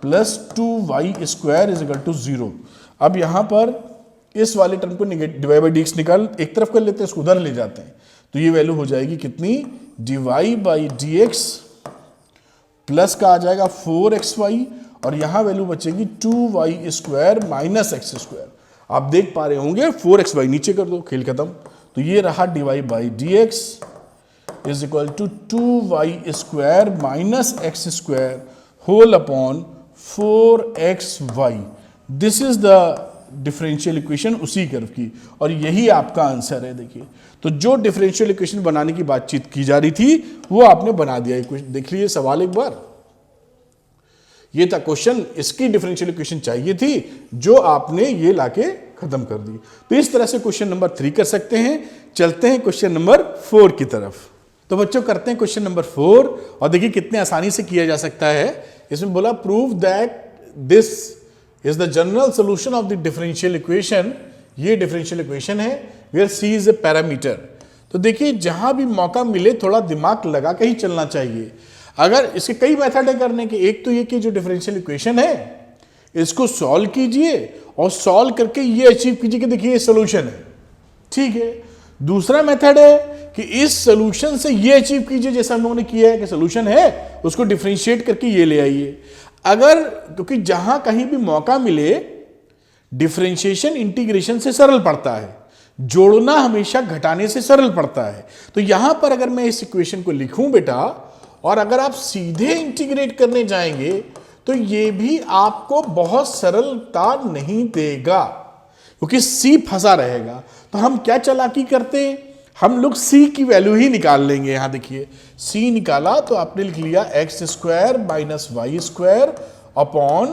A: plus 2y square is equal to 0। अब यहां पर इस वाले टर्म को dy बाई डी एक्स निकाल एक तरफ कर लेते हैं, इसको उधर ले जाते हैं, तो ये वैल्यू हो जाएगी कितनी, dy by D x plus का आ जाएगा 4xy, और यहां वैल्यू बचेगी 2y square minus x square. आप देख पा रहे होंगे 4xy नीचे कर दो, खेल खत्म। तो ये रहा dy by D x is equal to 2y square minus x square whole upon 4xy। This is the differential equation उसी कर्व की, और यही आपका आंसर है। देखिए, तो जो डिफरेंशियल इक्वेशन बनाने की बातचीत की जा रही थी वो आपने बना दिया। इक्वेशन देख लीजिए सवाल एक बार, ये था क्वेश्चन, इसकी डिफरेंशियल इक्वेशन चाहिए थी जो आपने ये लाके खत्म कर दी। तो इस तरह से क्वेश्चन नंबर 3 कर सकते हैं। चलते हैं क्वेश्चन नंबर 4 की तरफ। तो बच्चों करते हैं क्वेश्चन नंबर 4, और देखिए कितने आसानी से किया जा सकता है। इसमें बोला prove that this is the general solution of the differential equation. ये डिफरेंशियल इक्वेशन है where c is a parameter. तो देखिए जहां भी मौका मिले थोड़ा दिमाग लगा के ही चलना चाहिए। अगर इसके कई मेथड है करने के, एक तो ये कि जो डिफरेंशियल इक्वेशन है इसको सॉल्व कीजिए और सॉल्व करके ये अचीव कीजिए कि देखिए ये सोल्यूशन है, ठीक है। दूसरा मेथड है कि इस सोल्यूशन से ये अचीव कीजिए जैसा हम लोगों ने किया है कि सोल्यूशन है उसको डिफरेंशिएट करके ये ले आइए। अगर क्योंकि जहां कहीं भी मौका मिले डिफरेंशिएशन इंटीग्रेशन से सरल पड़ता है, जोड़ना हमेशा घटाने से सरल पड़ता है। तो यहां पर अगर मैं इस इक्वेशन को लिखूं बेटा, और अगर आप सीधे इंटीग्रेट करने जाएंगे तो ये भी आपको बहुत सरलता नहीं देगा क्योंकि सी फंसा रहेगा। तो हम क्या चालाकी करते हैं, हम लोग सी की वैल्यू ही निकाल लेंगे। यहां देखिए सी निकाला तो आपने लिख लिया x square minus Y square upon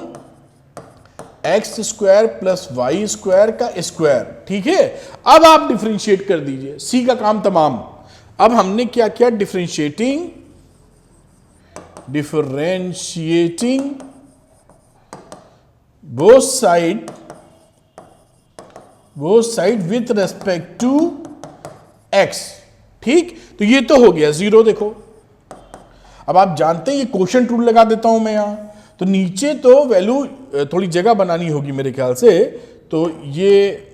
A: x square plus y square का स्क्वायर, ठीक है। अब आप डिफरेंशिएट कर दीजिए, सी का काम तमाम। अब हमने क्या किया, differentiating both side with respect to x. ठीक, तो ये तो हो गया जीरो। देखो अब आप जानते हैं ये क्वोशंट रूल लगा देता हूं मैं यहां, तो नीचे तो वैल्यू थोड़ी जगह बनानी होगी मेरे ख्याल से, तो ये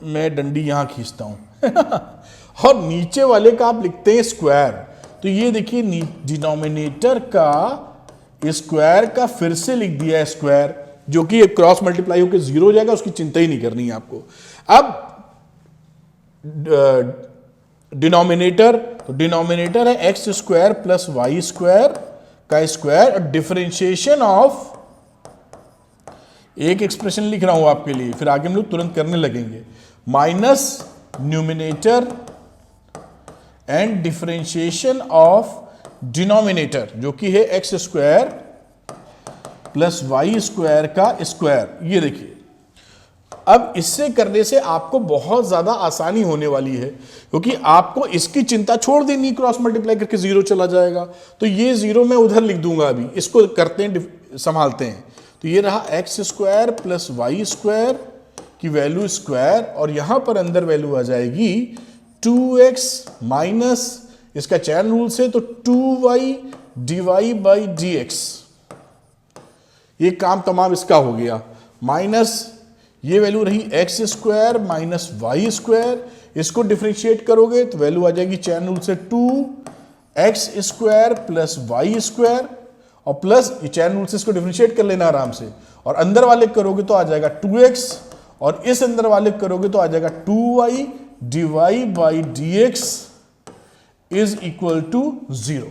A: मैं डंडी यहां खींचता हूं और नीचे वाले का आप लिखते हैं स्क्वायर। तो ये देखिए डिनोमिनेटर का स्क्वायर का फिर से लिख दिया है स्क्वायर, जो कि एक क्रॉस मल्टीप्लाई होकर जीरो हो जाएगा, उसकी चिंता ही नहीं करनी है आपको। अब डिनोमिनेटर, तो डिनोमिनेटर है x square plus y square का स्क्वायर, डिफरेंशिएशन ऑफ, एक एक्सप्रेशन लिख रहा हूं आपके लिए, फिर आगे हम लोग तुरंत करने लगेंगे, minus numerator and differentiation of denominator, जो कि है x square plus y square का स्क्वायर। ये देखिए अब इससे करने से आपको बहुत ज्यादा आसानी होने वाली है, क्योंकि आपको इसकी चिंता छोड़ देनी, क्रॉस मल्टीप्लाई करके जीरो चला जाएगा। तो ये जीरो मैं उधर लिख दूंगा, अभी इसको करते हैं, संभालते हैं। तो ये रहा x square plus y square की वैल्यू स्क्वायर, और यहां पर अंदर वैल्यू आ जाएगी 2x माइनस इसका चैन रूल से, तो 2y dy बाई dx। ये काम तमाम इसका हो गया, माइनस ये वैल्यू रही x square minus Y square, इसको डिफरेंशिएट करोगे तो वैल्यू आ जाएगी चैन रूल से 2x square plus y square, और प्लस ये चैन रूल से इसको डिफरेंशिएट कर लेना आराम से, और अंदर वाले करोगे तो आ जाएगा 2x, और इस अंदर वाले करोगे तो आ जाएगा 2y dy by dx is equal to 0।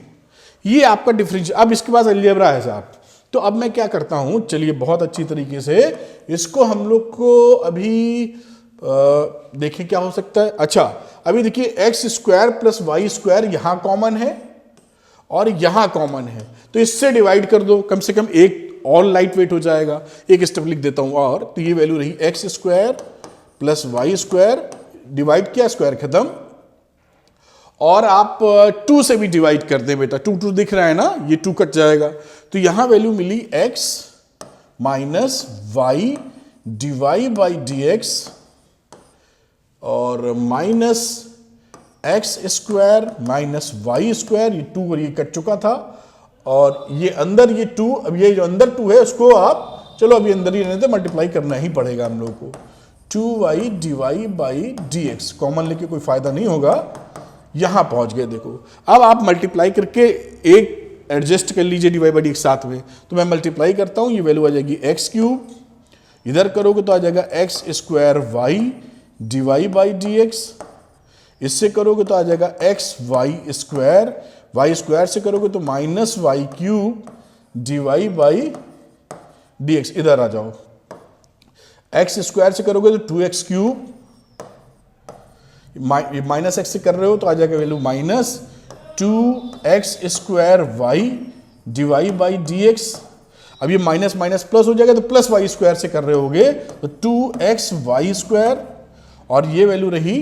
A: ये आपका डिफरेंशियल। अब इसके पास अलजेब्रा है साहब, तो अब मैं क्या करता हूं, चलिए बहुत अच्छी तरीके से इसको हम लोग को अभी देखें क्या हो सकता है। अच्छा अभी देखिए x square plus y square यहां कॉमन है और यहां कॉमन है, तो इससे डिवाइड कर दो, कम से कम एक और लाइट वेट हो जाएगा। एक स्टेप लिख देता हूं और, तो ये वैल्यू रही x square plus y square, divide किया स्क्वायर खत्म, और आप 2 से भी डिवाइड कर दें बेटा, 2 2 दिख रहा है ना, ये 2 कट जाएगा, तो यहां वैल्यू मिली x minus Y d y by dx, और minus x square minus Y square, ये 2 और ये कट चुका था, और ये अंदर ये 2, अब ये जो अंदर 2 है उसको आप चलो अभी अंदर ही रहने दे, मल्टीप्लाई करना ही पड़ेगा हम लोग को। 2y d y by dx common लेके कोई फायदा नहीं होगा, यहां पहुंच गए। देखो अब आप मल्टीप्लाई करके एक एडजस्ट कर लीजिए डिवाई बाई dx साथ में, तो मैं मल्टीप्लाई करता हूं, ये वैल्यू आ जाएगी एक्स क्यूब, इधर करोगे तो आ जाएगा x square y d y by dx, इससे करोगे तो आ जाएगा एक्स वाई स्क्वायर से करोगे तो minus y cube d y by dx, इधर आ जाओ, एक्स स्क्वायर से करोगे तो 2x क्यूब, माइनस एक्स से कर रहे हो तो आ जाएगा value minus 2x square y d y by dx। अब ये माइनस माइनस प्लस हो जाएगा, तो प्लस वाई स्क्वायर से कर रहे होगे तो 2x वाई स्क्वायर, और ये वैल्यू रही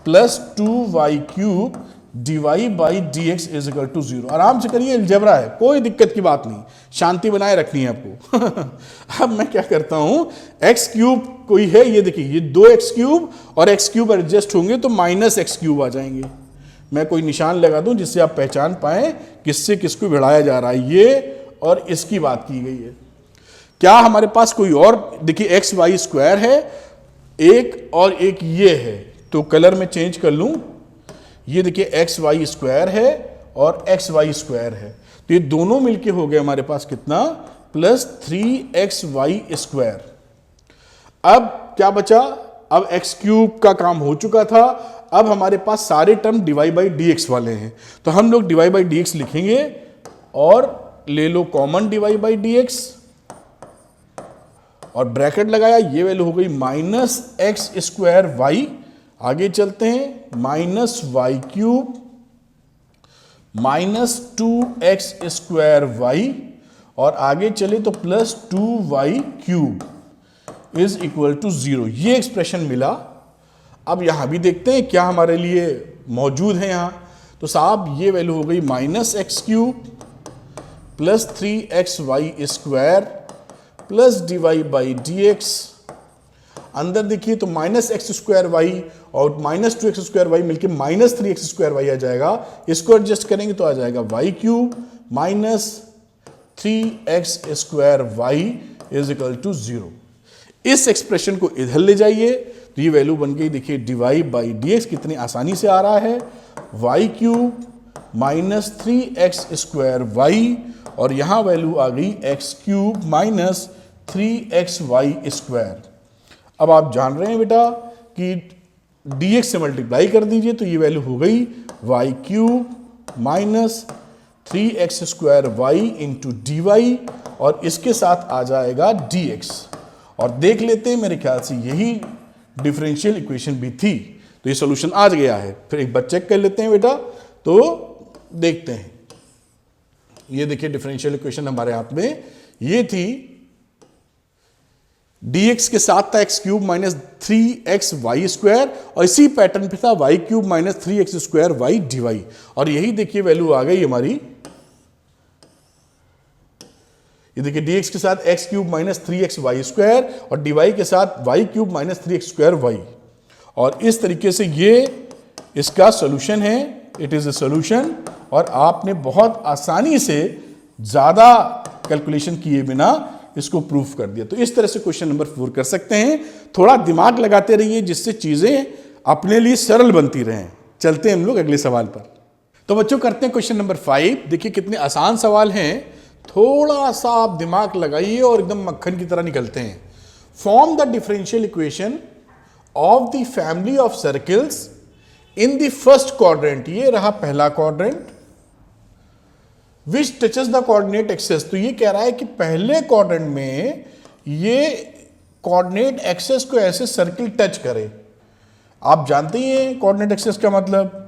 A: plus 2y cube d y by dx is equal to 0। आराम से करिए, अलजेब्रा है, कोई दिक्कत की बात नहीं, शांति बनाए रखनी है आपको। अब मैं क्या करता हूं, x क्यूब कोई है, ये देखिए ये 2x क्यूब और x क्यूब एडजस्ट होंगे तो माइनस x क्यूब आ जाएंगे। मैं कोई निशान लगा दूं जिससे आप पहचान पाए किससे किसको भिड़ाया जा रहा है, ये और इसकी बात की गई है। क्या हमारे पास कोई और, देखिए एक्स वाई स्क्वायर है एक और एक ये है, तो कलर में चेंज कर लूं, ये देखिए एक्स वाई स्क्वायर है और एक्स वाई स्क्वायर है, तो ये दोनों मिलके हो गए हमारे पास कितना, प्लस 3x वाई स्क्वायर। अब क्या बचा, अब x क्यूब का काम हो चुका था, अब हमारे पास सारे टर्म डिवाई बाई dx वाले हैं, तो हम लोग डिवाई बाई dx लिखेंगे, और ले लो कॉमन डिवाई बाई dx, और ब्रैकेट लगाया, ये वैल्यू हो गई माइनस एक्स स्क्वायर वाई। आगे चलते हैं, minus y cube minus 2x square y, और आगे चले तो plus 2y cube is equal to 0। ये एक्सप्रेशन मिला। अब यहां भी देखते हैं क्या हमारे लिए मौजूद है यहां, तो साहब ये वैल्यू हो गई minus x cube plus 3x y square plus d y by D x. अंदर देखिए तो माइनस एक्स स्क्वायर वाई और माइनस 2x स्क्वायर वाई मिलकर माइनस 3x स्क्वायर वाई आ जाएगा। इसको एडजस्ट करेंगे तो आ जाएगा y cube minus 3x square y is equal to 0। इस एक्सप्रेशन को इधर ले जाइए तो ये वैल्यू बन गई, देखिए d y by D x कितनी आसानी से आ रहा है, y cube minus 3x square y और यहां वैल्यू आ गई x cube minus 3x y square. अब आप जान रहे हैं बेटा कि dx से मल्टीप्लाई कर दीजिए तो ये वैल्यू हो गई y cube minus 3x square y into d y और इसके साथ आ जाएगा dx। और देख लेते हैं, मेरे ख्याल से यही डिफरेंशियल इक्वेशन भी थी, तो ये सॉल्यूशन आ गया है। फिर एक बार चेक कर लेते हैं बेटा, तो देखते हैं। ये देखिए डिफरेंशियल इक्वेशन हमारे हाथ में ये थी, dx के साथ था x cube minus 3x y square और इसी पैटर्न पे था y cube minus 3x square y d y और यही देखिए वैल्यू आ गई हमारी। ये देखिए dx के साथ x cube minus 3x y square और dy के साथ y cube minus 3x square y और इस तरीके से ये इसका सॉल्यूशन है। इट इज ए सॉल्यूशन और आपने बहुत आसानी से ज्यादा कैलकुलेशन किए बिना इसको प्रूफ कर दिया। तो इस तरह से क्वेश्चन नंबर 4 कर सकते हैं। थोड़ा दिमाग लगाते रहिए जिससे चीजें अपने लिए सरल बनती रहें। चलते हैं हम लोग अगले सवाल पर। तो बच्चों करते हैं क्वेश्चन नंबर 5। देखिए कितने आसान सवाल हैं, थोड़ा सा आप दिमाग लगाइए और एकदम मक्खन की तरह निकलते हैं। Form the differential equation of the family of circles in the first quadrant. ये रहा पहला quadrant which touches the coordinate axes. तो ये कह रहा है कि पहले क्वाड्रेंट में ये कोऑर्डिनेट एक्सेस को ऐसे सर्किल टच करे। आप जानते ही हैं कोऑर्डिनेट एक्सेस का मतलब,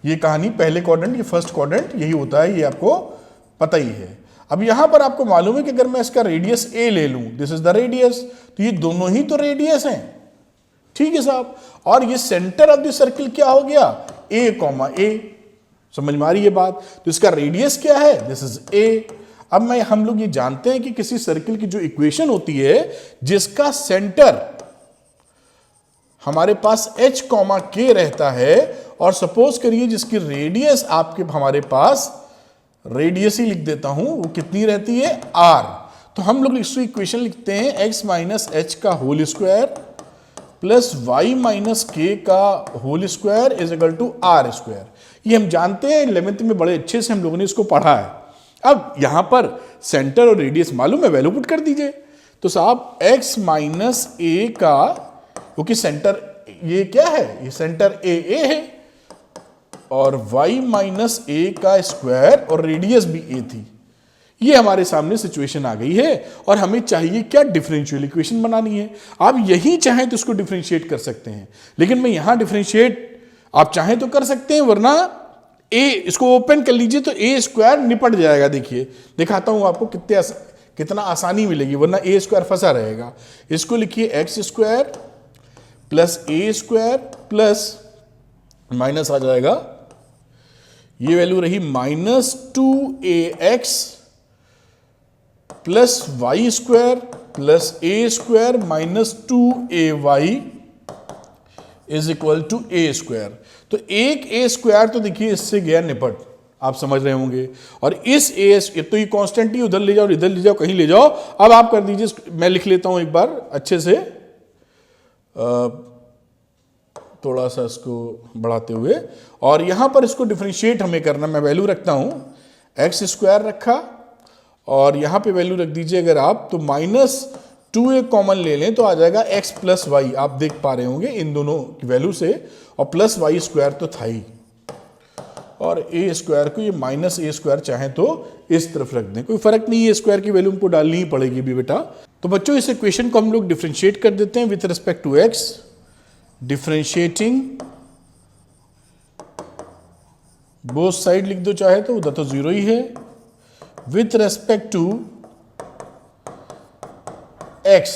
A: ये कहानी पहले क्वाड्रेंट, ये फर्स्ट क्वाड्रेंट यही होता है, ये आपको पता ही है। अब यहां पर आपको मालूम है कि अगर मैं इसका रेडियस a ले लूं, दिस इज द रेडियस, तो ये दोनों ही तो रेडियस हैं, ठीक है साहब। और ये सेंटर ऑफ द सर्किल क्या हो गया, a कॉमा a। समझ में आ रही है बात। तो इसका रेडियस क्या है, दिस इज a। अब हम लोग ये जानते हैं कि किसी सर्किल की जो इक्वेशन होती है जिसका सेंटर हमारे पास h कॉमा k रहता है और सपोज करिए जिसकी रेडियस आपके हमारे पास, रेडियस ही लिख देता हूं, वो कितनी रहती है r। तो हम लोग इसको इक्वेशन लिखते हैं x माइनस एच का whole square plus y minus k का whole square is equal to r square. ये हम जानते हैं 11th में बड़े अच्छे से हम लोगों ने इसको पढ़ा है। अब यहां पर सेंटर और रेडियस मालूम है, वैल्यू पुट कर दीजिए। तो साहब x माइनस ए का, क्योंकि सेंटर ये क्या है, ये सेंटर ए है और y माइनस ए का स्क्वायर और रेडियस भी a थी। ये हमारे सामने सिचुएशन आ गई है और हमें चाहिए क्या, डिफरेंशियल इक्वेशन बनानी है। आप यही चाहें तो इसको डिफरेंशिएट कर सकते हैं, लेकिन मैं यहां डिफरेंशिएट आप चाहें तो कर सकते हैं, वरना a इसको ओपन कर लीजिए तो a स्क्वायर निपट जाएगा। देखिए दिखाता हूं आपको कितना आसानी मिलेगी, वरना a स्क्वायर फंसा रहेगा। इसको लिखिए x square plus a square plus minus आ जाएगा, ये वैल्यू रही minus 2ax plus y square plus a square minus 2ay is equal to a square. तो एक a स्क्वायर तो देखिए इससे गया निपट, आप समझ रहे होंगे। और इस a तो ये कांस्टेंट ही, उधर ले जाओ इधर ले जाओ कहीं ले जाओ। अब आप कर दीजिए, मैं लिख लेता हूं एक बार अच्छे से, थोड़ा सा इसको बढ़ाते हुए, और यहां पर इसको डिफरेंशिएट हमें करना। मैं वैल्यू रखता हूं एक्स स्क्वायर रखा और यहां पे वैल्यू रख दीजिए अगर आप, तो माइनस 2a कॉमन ले लें तो आ जाएगा x प्लस वाई, आप देख पा रहे होंगे इन दोनों की वैल्यू से, और प्लस वाई स्क्वायर तो था ही, और a स्क्वायर को ये माइनस a स्क्वायर चाहे तो इस तरफ रख दें, कोई फर्क नहीं है, स्क्वायर की वैल्यू हमको डालनी ही पड़ेगी भी बेटा। तो बच्चों इस इक्वेशन को हम लोग डिफरेंशिएट कर देते हैं with respect to x, differentiating both side लिख दो चाहे तो, उधर तो जीरो ही है, विथ रेस्पेक्ट टू x,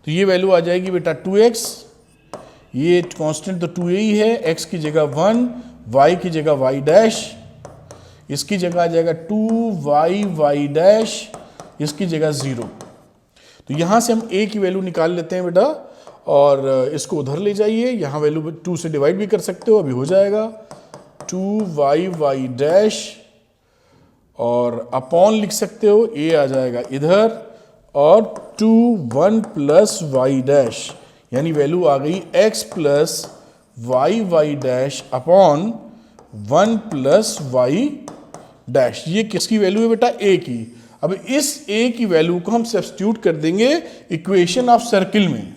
A: तो ये वैल्यू आ जाएगी बेटा 2x, ये कांस्टेंट तो 2a ही है, x की जगह 1, y की जगह y डैश, इसकी जगह आ जाएगा 2y y डैश, इसकी जगह 0। तो यहाँ से हम a की वैल्यू निकाल लेते हैं बेटा, और इसको उधर ले जाइए, यहाँ वैल्यू 2 से डिवाइड भी कर सकते हो, अभी हो जाएगा 2y डैश, और अपॉन लिख सकते हो, a आ जाएगा इधर, और 1 प्लस वाई डैश, यानी वैल्यू आ गई x plus y dash upon 1 plus y dash. ये किसकी वैल्यू है बेटा? a की। अब इस a की वैल्यू को हम सब्स्टिट्यूट कर देंगे इक्वेशन ऑफ सर्किल में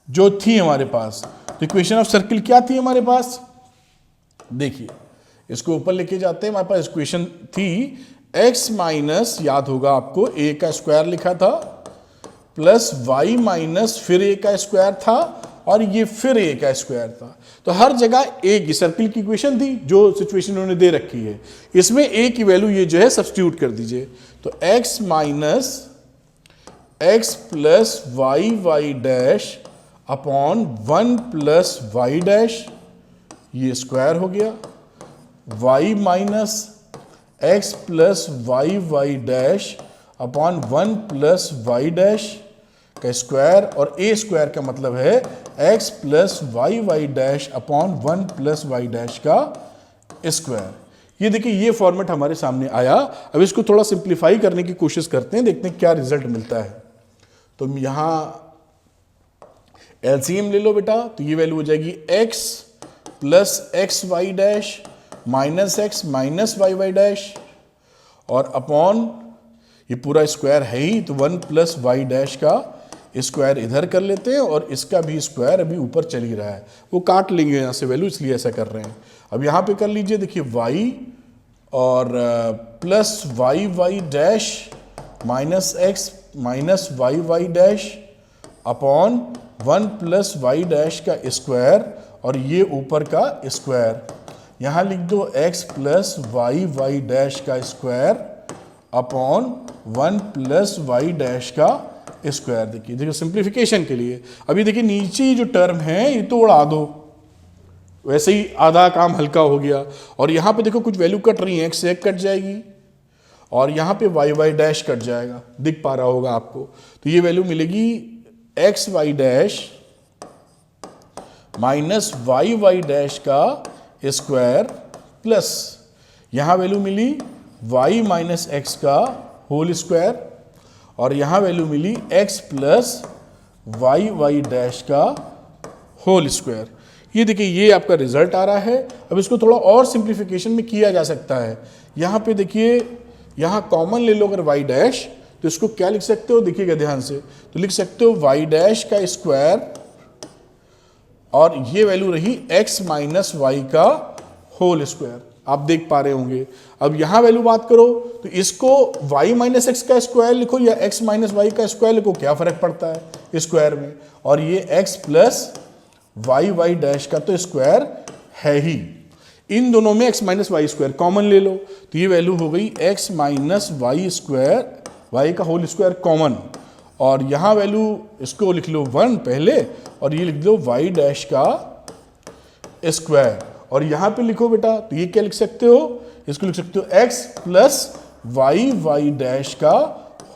A: जो थी हमारे पास। तो इक्वेशन ऑफ सर्किल क्या थी हमारे पास? देखिए, इसको ऊपर लेके जाते हैं। हमारे पास इक्वेशन थी x माइनस, याद होगा आपको, a का स्क्वायर लिखा था, प्लस y माइनस फिर a का स्क्वायर था, और ये फिर a का स्क्वायर था। तो हर जगह a की सर्किल की इक्वेशन थी जो सिचुएशन उन्होंने दे रखी है, इसमें a की वैल्यू ये जो है सब्स्टिट्यूट कर दीजिए। तो x minus x plus y dash upon 1 plus y dash, ये स्क्वायर हो गया, y minus x plus y dash upon 1 plus y dash का स्क्वायर, और a स्क्वायर का मतलब है x plus y dash upon 1 plus y dash का स्क्वायर। ये देखिए, ये फॉर्मेट हमारे सामने आया। अब इसको थोड़ा सिंप्लीफाई करने की कोशिश करते हैं, देखते हैं क्या रिजल्ट मिलता है। तो यहाँ एलसीएम ले लो बेटा, तो ये वैल्यू हो जाएगी x plus x y dash minus x minus y dash, और अपॉन ये पूरा स्क्वायर है ही, तो 1 प्लस वाई डैश का स्क्वायर इधर कर लेते हैं, और इसका भी स्क्वायर अभी ऊपर चल ही रहा है, वो काट लेंगे यहाँ से वैल्यू, इसलिए ऐसा कर रहे हैं। अब यहाँ पे कर लीजिए, देखिए y और plus y dash minus x minus y dash upon 1 plus y dash का स्क्वायर, और ये ऊपर का स्क्वायर। यहाँ लिख दो x प्लस वाई डैश का square upon 1 plus y dash का स्क्वायर। देखिए सिंप्लीफिकेशन के लिए अभी देखिए नीचे जो टर्म है ये तो उड़ा दो, वैसे ही आधा काम हल्का हो गया। और यहाँ पे देखो कुछ वैल्यू कट रही है, x से 1 कट जाएगी, और यहाँ पे वाई डैश कट जाएगा, दिख पा रहा होगा आपको। तो ये वैल्यू मिलेगी x y dash minus y dash का स्क्वायर, प्लस यहाँ वैल्यू मिली y माइनस एक्स का होल स्क्वायर, और यहाँ वैल्यू मिली x प्लस वाई डैश का होल स्क्वायर। ये देखिए, ये आपका रिजल्ट आ रहा है। अब इसको थोड़ा और सिंप्लीफिकेशन में किया जा सकता है। यहाँ पे देखिए, यहाँ कॉमन ले लो अगर y डैश, तो इसको क्या लिख सकते हो, देखिएगा ध्यान से, तो लिख सकते हो y डैश का स्क्वायर, और ये वैल्यू रही x माइनस वाई का होल स्क्वायर, आप देख पा रहे होंगे। अब यहां वैल्यू बात करो तो इसको y माइनस एक्स का स्क्वायर लिखो या x माइनस वाई का स्क्वायर लिखो, क्या फर्क पड़ता है स्क्वायर में। और ये x प्लस वाई डैश का तो स्क्वायर है ही, इन दोनों में x minus Y square common ले लो, तो ये वैल्यू हो गई x minus Y square, y का होल स्क्वायर कॉमन, और यहाँ वैल्यू इसको लिख लो 1 पहले, और ये लिख दो y डैश का स्क्वायर, और यहाँ पे लिखो बेटा, तो ये क्या लिख सकते हो, इसको लिख सकते हो x प्लस वाई डैश का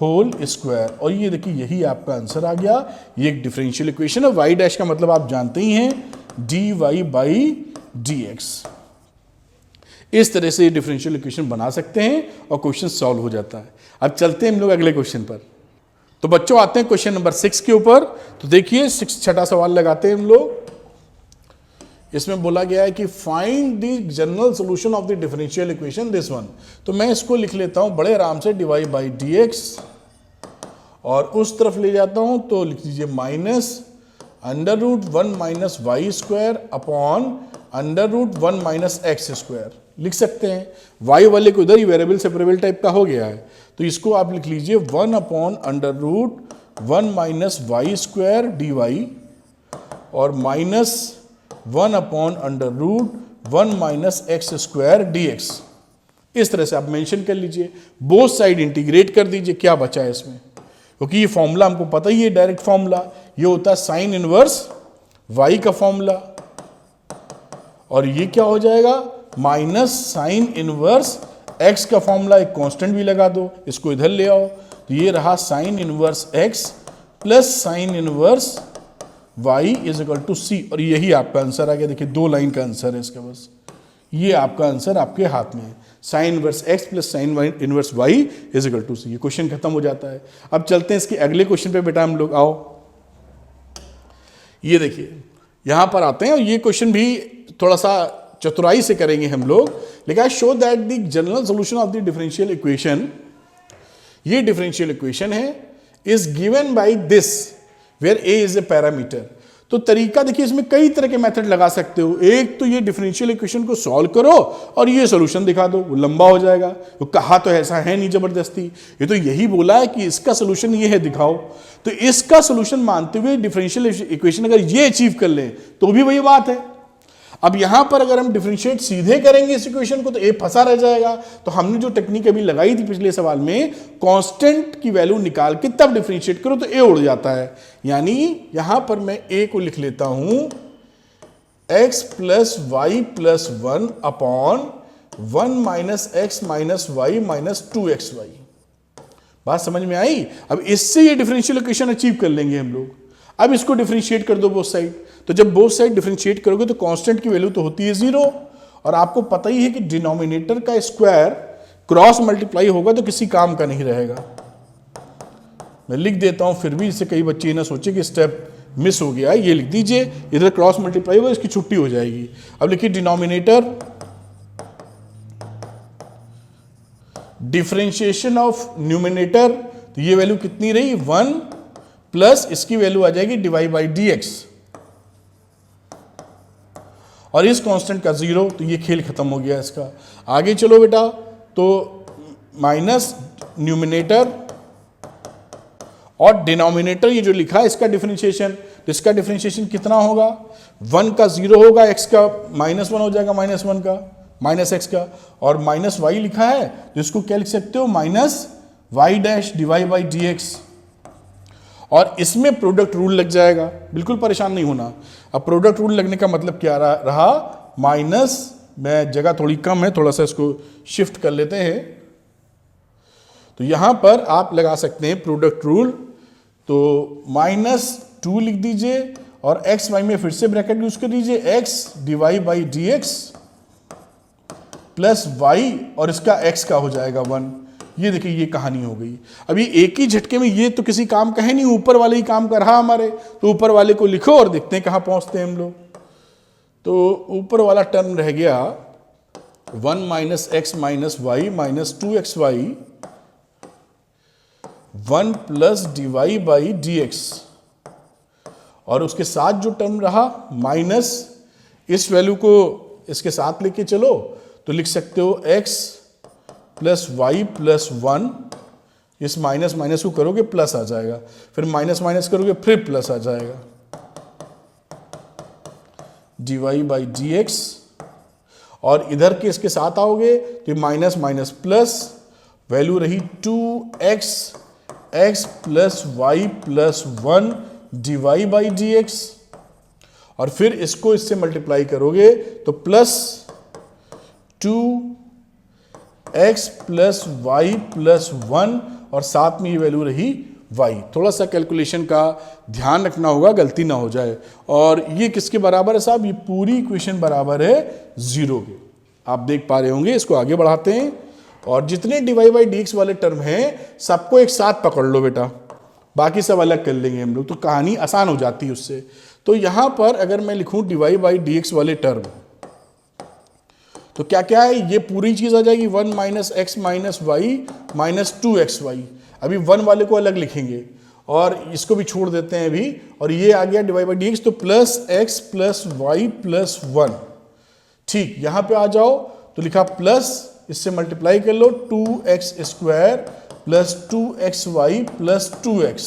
A: होल स्क्वायर। और ये देखिए, यही आपका आंसर आ गया। ये एक डिफरेंशियल इक्वेशन है। y डैश का मतलब आप जानते ही हैं, dy बाई dx। इस तरह से डिफरेंशियल इक्वेशन बना सकते हैं और क्वेश्चन सॉल्व हो जाता है। अब चलते हैं हम लोग अगले क्वेश्चन पर। तो बच्चों आते हैं क्वेश्चन नंबर 6 के ऊपर। तो देखिए 6 सवाल लगाते हैं हम लोग। इसमें बोला गया है कि find the general solution of the differential equation this one. तो मैं इसको लिख लेता हूं बड़े आराम से, dy बाई dx, और उस तरफ ले जाता हूं तो लिख लीजिए minus under root 1 minus Y square upon under root 1 minus x square लिख सकते हैं। y वाले को इधर ही वेरिएबल सेपरेबल टाइप का हो गया है, तो इसको आप लिख लीजिए 1 upon under root 1 minus Y square dy, और minus 1 upon under root 1 minus x square dx। इस तरह से आप मेंशन कर लीजिए, बोथ साइड इंटीग्रेट कर दीजिए। क्या बचा है इसमें, क्योंकि ये फॉर्मूला हमको पता ही है, डायरेक्ट फॉर्मूला ये होता है साइन इनवर्स y का फॉर्मूला, और ये क्या हो जाएगा माइनस साइन इनवर्स x का फॉर्मूला, एक कांस्टेंट भी लगा दो, इसको इधर ले आओ, तो ये रहा sine inverse x plus sine inverse y is equal to c, और यही आपका आंसर आ गया। देखिए 2 लाइन का आंसर है इसका, बस ये आपका आंसर आपके हाथ में है, sine inverse x plus sine inverse y is equal to c. ये क्वेश्चन खत्म हो जाता है। अब चलते हैं इसके अगले क्वेश्चन पे बेटा हम लोग। आओ ये देखिए यहां पर आते हैं, और ये क्वेश्चन भी थोड़ा सा चतुराई से करेंगे हम लोग। लेकिन show that the general solution of the differential equation, ये डिफरेंशियल इक्वेशन है, is given by this where a is a parameter. तो तरीका देखिए, इसमें कई तरह के मेथड लगा सकते हो। एक तो ये डिफरेंशियल इक्वेशन को सॉल्व करो और ये सॉल्यूशन दिखा दो, वो लंबा हो जाएगा। तो कहा तो ऐसा है नहीं जबरदस्ती, ये तो यही बोला है कि इसका सॉल्यूशन ये है, दिखाओ। तो इसका सॉल्यूशन मानते हुए डिफरेंशियल इक्वेशन अगर ये अचीव कर लें तो भी वही बात है। अब यहां पर अगर हम डिफरेंशिएट सीधे करेंगे इस इक्वेशन को तो ए फंसा रह जाएगा। तो हमने जो टेक्निक अभी लगाई थी पिछले सवाल में, कांस्टेंट की वैल्यू निकाल के तब डिफरेंशिएट करो तो ए उड़ जाता है। यानी यहां पर मैं ए को लिख लेता हूं x plus y plus 1 upon 1 minus x minus y minus 2xy। बात समझ में आई? अब इससे ये डिफरेंशियल इक्वेशन अचीव कर लेंगे हम लोग। अब इसको डिफरेंशिएट कर दो बोथ साइड। तो जब बोथ साइड डिफरेंशिएट करोगे तो कांस्टेंट की वैल्यू तो होती है 0, और आपको पता ही है कि डिनोमिनेटर का स्क्वायर क्रॉस मल्टीप्लाई होगा तो किसी काम का नहीं रहेगा। मैं लिख देता हूं फिर भी, इससे कई बच्चे ना सोचे कि स्टेप मिस हो गया। ये लिख दीजिए, इधर क्रॉस मल्टीप्लाई होगा, इसकी छुट्टी हो जाएगी। अब लिखिए डिनोमिनेटर डिफरेंशिएशन ऑफ न्यूमिनेटर, तो ये वैल्यू कितनी रही 1 प्लस इसकी वैल्यू आ जाएगी डिवाइड बाई dx, और इस कांस्टेंट का 0, तो ये खेल खत्म हो गया इसका। आगे चलो बेटा, तो माइनस न्यूमिनेटर और डिनोमिनेटर ये जो लिखा है इसका डिफरेंशिएशन, तो इसका डिफरेंशिएशन कितना होगा? 1 का 0 होगा, x का -1 हो जाएगा, -1 का माइनस x का, और माइनस y लिखा है तो इसको क्या लिख सकते हो minus y dash divide by dx, और इसमें प्रोडक्ट रूल लग जाएगा। बिल्कुल परेशान नहीं होना। अब प्रोडक्ट रूल लगने का मतलब क्या रहा? माइनस, में जगह थोड़ी कम है, थोड़ा सा इसको शिफ्ट कर लेते हैं। तो यहां पर आप लगा सकते हैं प्रोडक्ट रूल, तो -2 लिख दीजिए और एक्स वाई में फिर से ब्रैकेट यूज कर दीजिए, x divide by dx plus y, और इसका x का हो जाएगा 1। ये देखिए ये कहानी हो गई। अभी एक ही झटके में ये तो किसी काम का है नहीं, ऊपर वाले ही काम कर रहा हमारे, तो ऊपर वाले को लिखो और देखते हैं कहां पहुंचते हैं हम लोग। तो ऊपर वाला टर्म रह गया 1 minus x minus y minus 2xy 1 plus dy by dx, और उसके साथ जो टर्म रहा माइनस, इस वैल्यू को इसके साथ लेके चलो तो लिख सकते हो x प्लस वाई प्लस 1, इस माइनस माइनस को करोगे प्लस आ जाएगा, फिर माइनस माइनस करोगे फिर प्लस आ जाएगा, dy बाई dx, और इधर के इसके साथ आओगे तो माइनस माइनस प्लस, वैल्यू रही 2x x plus y plus 1 dy by dx, और फिर इसको इससे मल्टीप्लाई करोगे तो plus 2x plus y plus 1, और साथ में ये वैल्यू रही y। थोड़ा सा कैलकुलेशन का ध्यान रखना होगा, गलती ना हो जाए। और ये किसके बराबर है साहब? ये पूरी इक्वेशन बराबर है 0 के। आप देख पा रहे होंगे। इसको आगे बढ़ाते हैं, और जितने dy बाई dx वाले टर्म हैं सबको एक साथ पकड़ लो बेटा, बाकी सब अलग कर लेंगे हम लोग, तो कहानी आसान हो जाती है उससे। तो यहां पर अगर मैं लिखूं dy बाई dx वाले टर्म, तो क्या क्या है? ये पूरी चीज आ जाएगी 1 minus x minus y minus 2xy। अभी 1 वाले को अलग लिखेंगे और इसको भी छोड़ देते हैं अभी, और ये आ गया dy बाई dx, तो plus x plus y plus 1। ठीक, यहां पे आ जाओ तो लिखा प्लस, इससे मल्टीप्लाई कर लो 2x square plus 2xy plus 2x,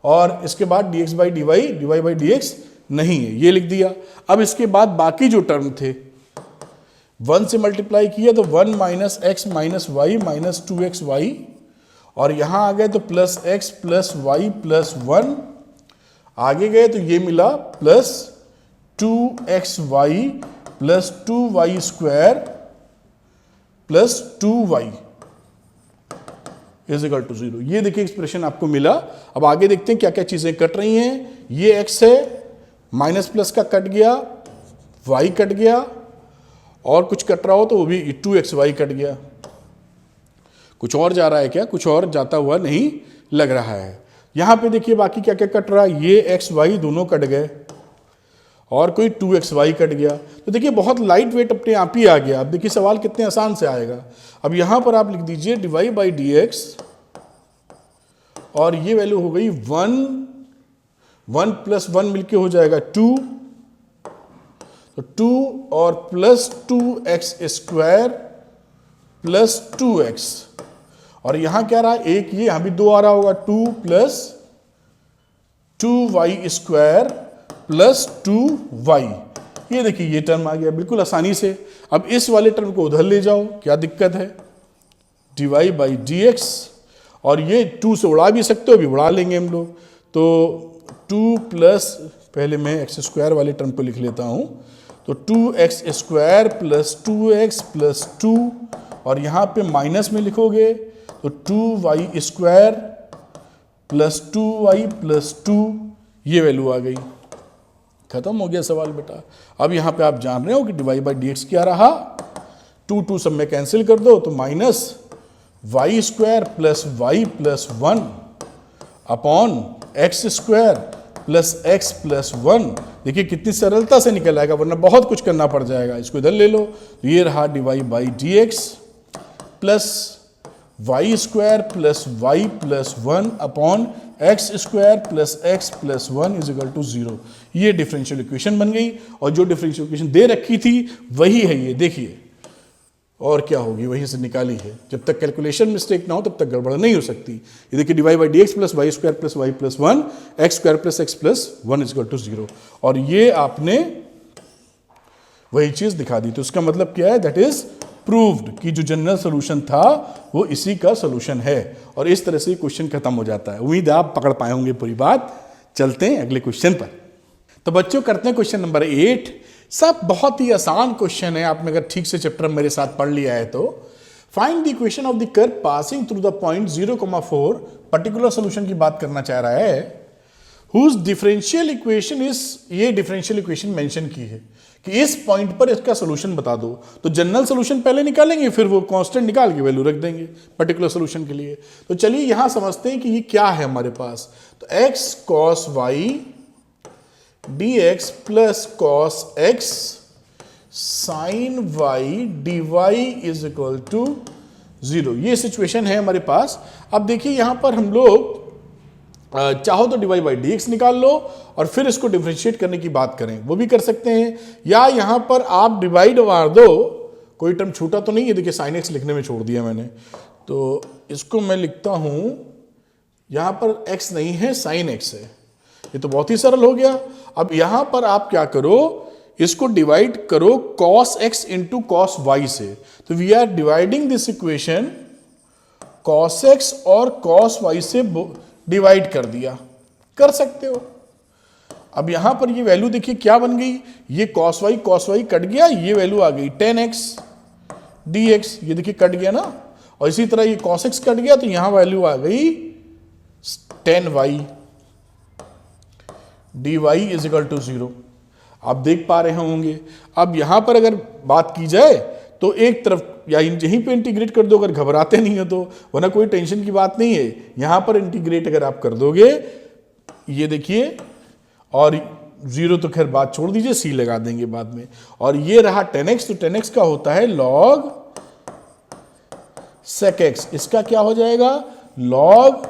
A: और इसके बाद dx by dy by dx नहीं है, ये लिख दिया। अब इसके बाद बाकी जो टर्म थे 1 से मल्टीप्लाई किया तो 1 minus x minus y minus 2xy, और यहां आ गए तो plus x plus y plus 1, आगे गए तो ये मिला plus 2xy plus 2y square plus 2y। Is equal to 0। ये देखिए एक्सप्रेशन आपको मिला। अब आगे देखते हैं क्या क्या चीजें कट रही हैं। ये x है, माइनस प्लस का कट गया, y कट गया, और कुछ कट रहा हो तो वो भी 2xy कट गया। कुछ और जा रहा है क्या? कुछ और जाता हुआ नहीं लग रहा है। यहां पे देखिए बाकी क्या क्या कट रहा है। ये x y दोनों कट गए और कोई 2xy कट गया। तो देखिए बहुत लाइट वेट अपने आप ही आ गया। अब देखिए सवाल कितने आसान से आएगा। अब यहां पर आप लिख दीजिए dy बाई dx, और ये वैल्यू हो गई 1 प्लस 1 मिलके हो जाएगा 2, तो 2 और plus 2x square plus 2x, और यहां क्या रहा, एक ये यहां भी 2 आ रहा होगा, 2 plus 2y square plus 2y। ये देखिए ये टर्म आ गया बिल्कुल आसानी से। अब इस वाले टर्म को उधर ले जाओ, क्या दिक्कत है, dy बाई dx, और ये 2 से उड़ा भी सकते हो, अभी उड़ा लेंगे हम लोग। तो 2 प्लस, पहले मैं एक्स स्क्वायर वाले टर्म को लिख लेता हूं, तो 2x square plus 2x plus 2, और यहां पे माइनस में लिखोगे तो 2y square plus 2y plus 2, ये वैल्यू आ गई। खत्म हो गया सवाल बेटा। अब यहां पे आप जान रहे हो कि dy बाई dx क्या रहा, 2 सब में कैंसिल कर दो तो minus y square plus y plus 1 upon x square plus x plus 1। देखिए कितनी सरलता से निकल आएगा, वरना बहुत कुछ करना पड़ जाएगा। इसको इधर ले लो, तो ये रहा dy by dx plus y square plus y plus 1 upon x square plus x plus 1 is equal to 0। ये डिफरेंशियल इक्वेशन बन गई, और जो डिफरेंशियल इक्वेशन दे रखी थी वही है ये, देखिए। और क्या होगी, वहीं से निकाली है। जब तक कैलकुलेशन मिस्टेक ना हो तब तक गड़बड़ नहीं हो सकती। ये देखिए dy by D x plus y square plus y plus 1 x square plus x plus 1 is equal to 0, और ये आपने वही चीज दिखा दी। तो इसका मतलब क्या है, दैट इज प्रूव्ड कि जो जनरल सोल्यूशन था वो इसी का सोल्यूशन है। और इस तरह से क्वेश्चन खत्म हो जाता है। उम्मीद है आप पकड़ पाए होंगे पूरी बात। चलते हैं अगले क्वेश्चन पर। तो बच्चों करते हैं क्वेश्चन नंबर 8। सब बहुत ही आसान क्वेश्चन है, आपने अगर ठीक से चैप्टर मेरे साथ पढ़ लिया है तो। Find the equation of the curve passing through the point 0,4। Particular solution की बात करना चाह रहा है। हुज डिफरेंशियल इक्वेशन इज, ये डिफरेंशियल इक्वेशन मेंशन की है कि इस पॉइंट पर इसका सोल्यूशन बता दो। तो जनरल सोल्यूशन पहले निकालेंगे, फिर वो कांस्टेंट निकाल के वैल्यू रख देंगे पर्टिकुलर सोल्यूशन के लिए। तो चलिए यहां समझते हैं कि ये क्या है हमारे पास। तो x cos y dx plus cos x sin y dy is equal to 0। ये सिचुएशन है हमारे पास। अब देखिए यहां पर हम लोग चाहो तो dy बाई dx निकाल लो और फिर इसको डिफरेंशिएट करने की बात करें, वो भी कर सकते हैं। या यहां पर आप डिवाइड मार दो, कोई टर्म छूटा तो नहीं है। देखिए साइन एक्स लिखने में छोड़ दिया मैंने, तो इसको मैं लिखता हूं, यहां पर x नहीं है साइन x है। ये तो बहुत ही सरल हो गया। अब यहां पर आप क्या करो, इसको डिवाइड करो cos x into cos y से। तो we are dividing this equation cos x और cos y से डिवाइड कर दिया, कर सकते हो। अब यहां पर ये वैल्यू देखिए क्या बन गई, ये cos y कट गया, ये वैल्यू आ गई 10x dx, ये देखिए कट गया ना। और इसी तरह ये cos x कट गया, तो यहां वैल्यू आ गई 10y dy is equal to 0। आप देख पा रहे होंगे। अब यहां पर अगर बात की जाए तो एक तरफ या यहीं पे इंटीग्रेट कर दो, अगर घबराते नहीं हो तो, वरना कोई टेंशन की बात नहीं है। यहां पर इंटीग्रेट अगर आप कर दोगे, ये देखिए, और 0 तो खैर बात छोड़ दीजिए, c लगा देंगे बाद में। और ये रहा 10x, तो 10x का होता है log sec x, इसका क्या हो जाएगा log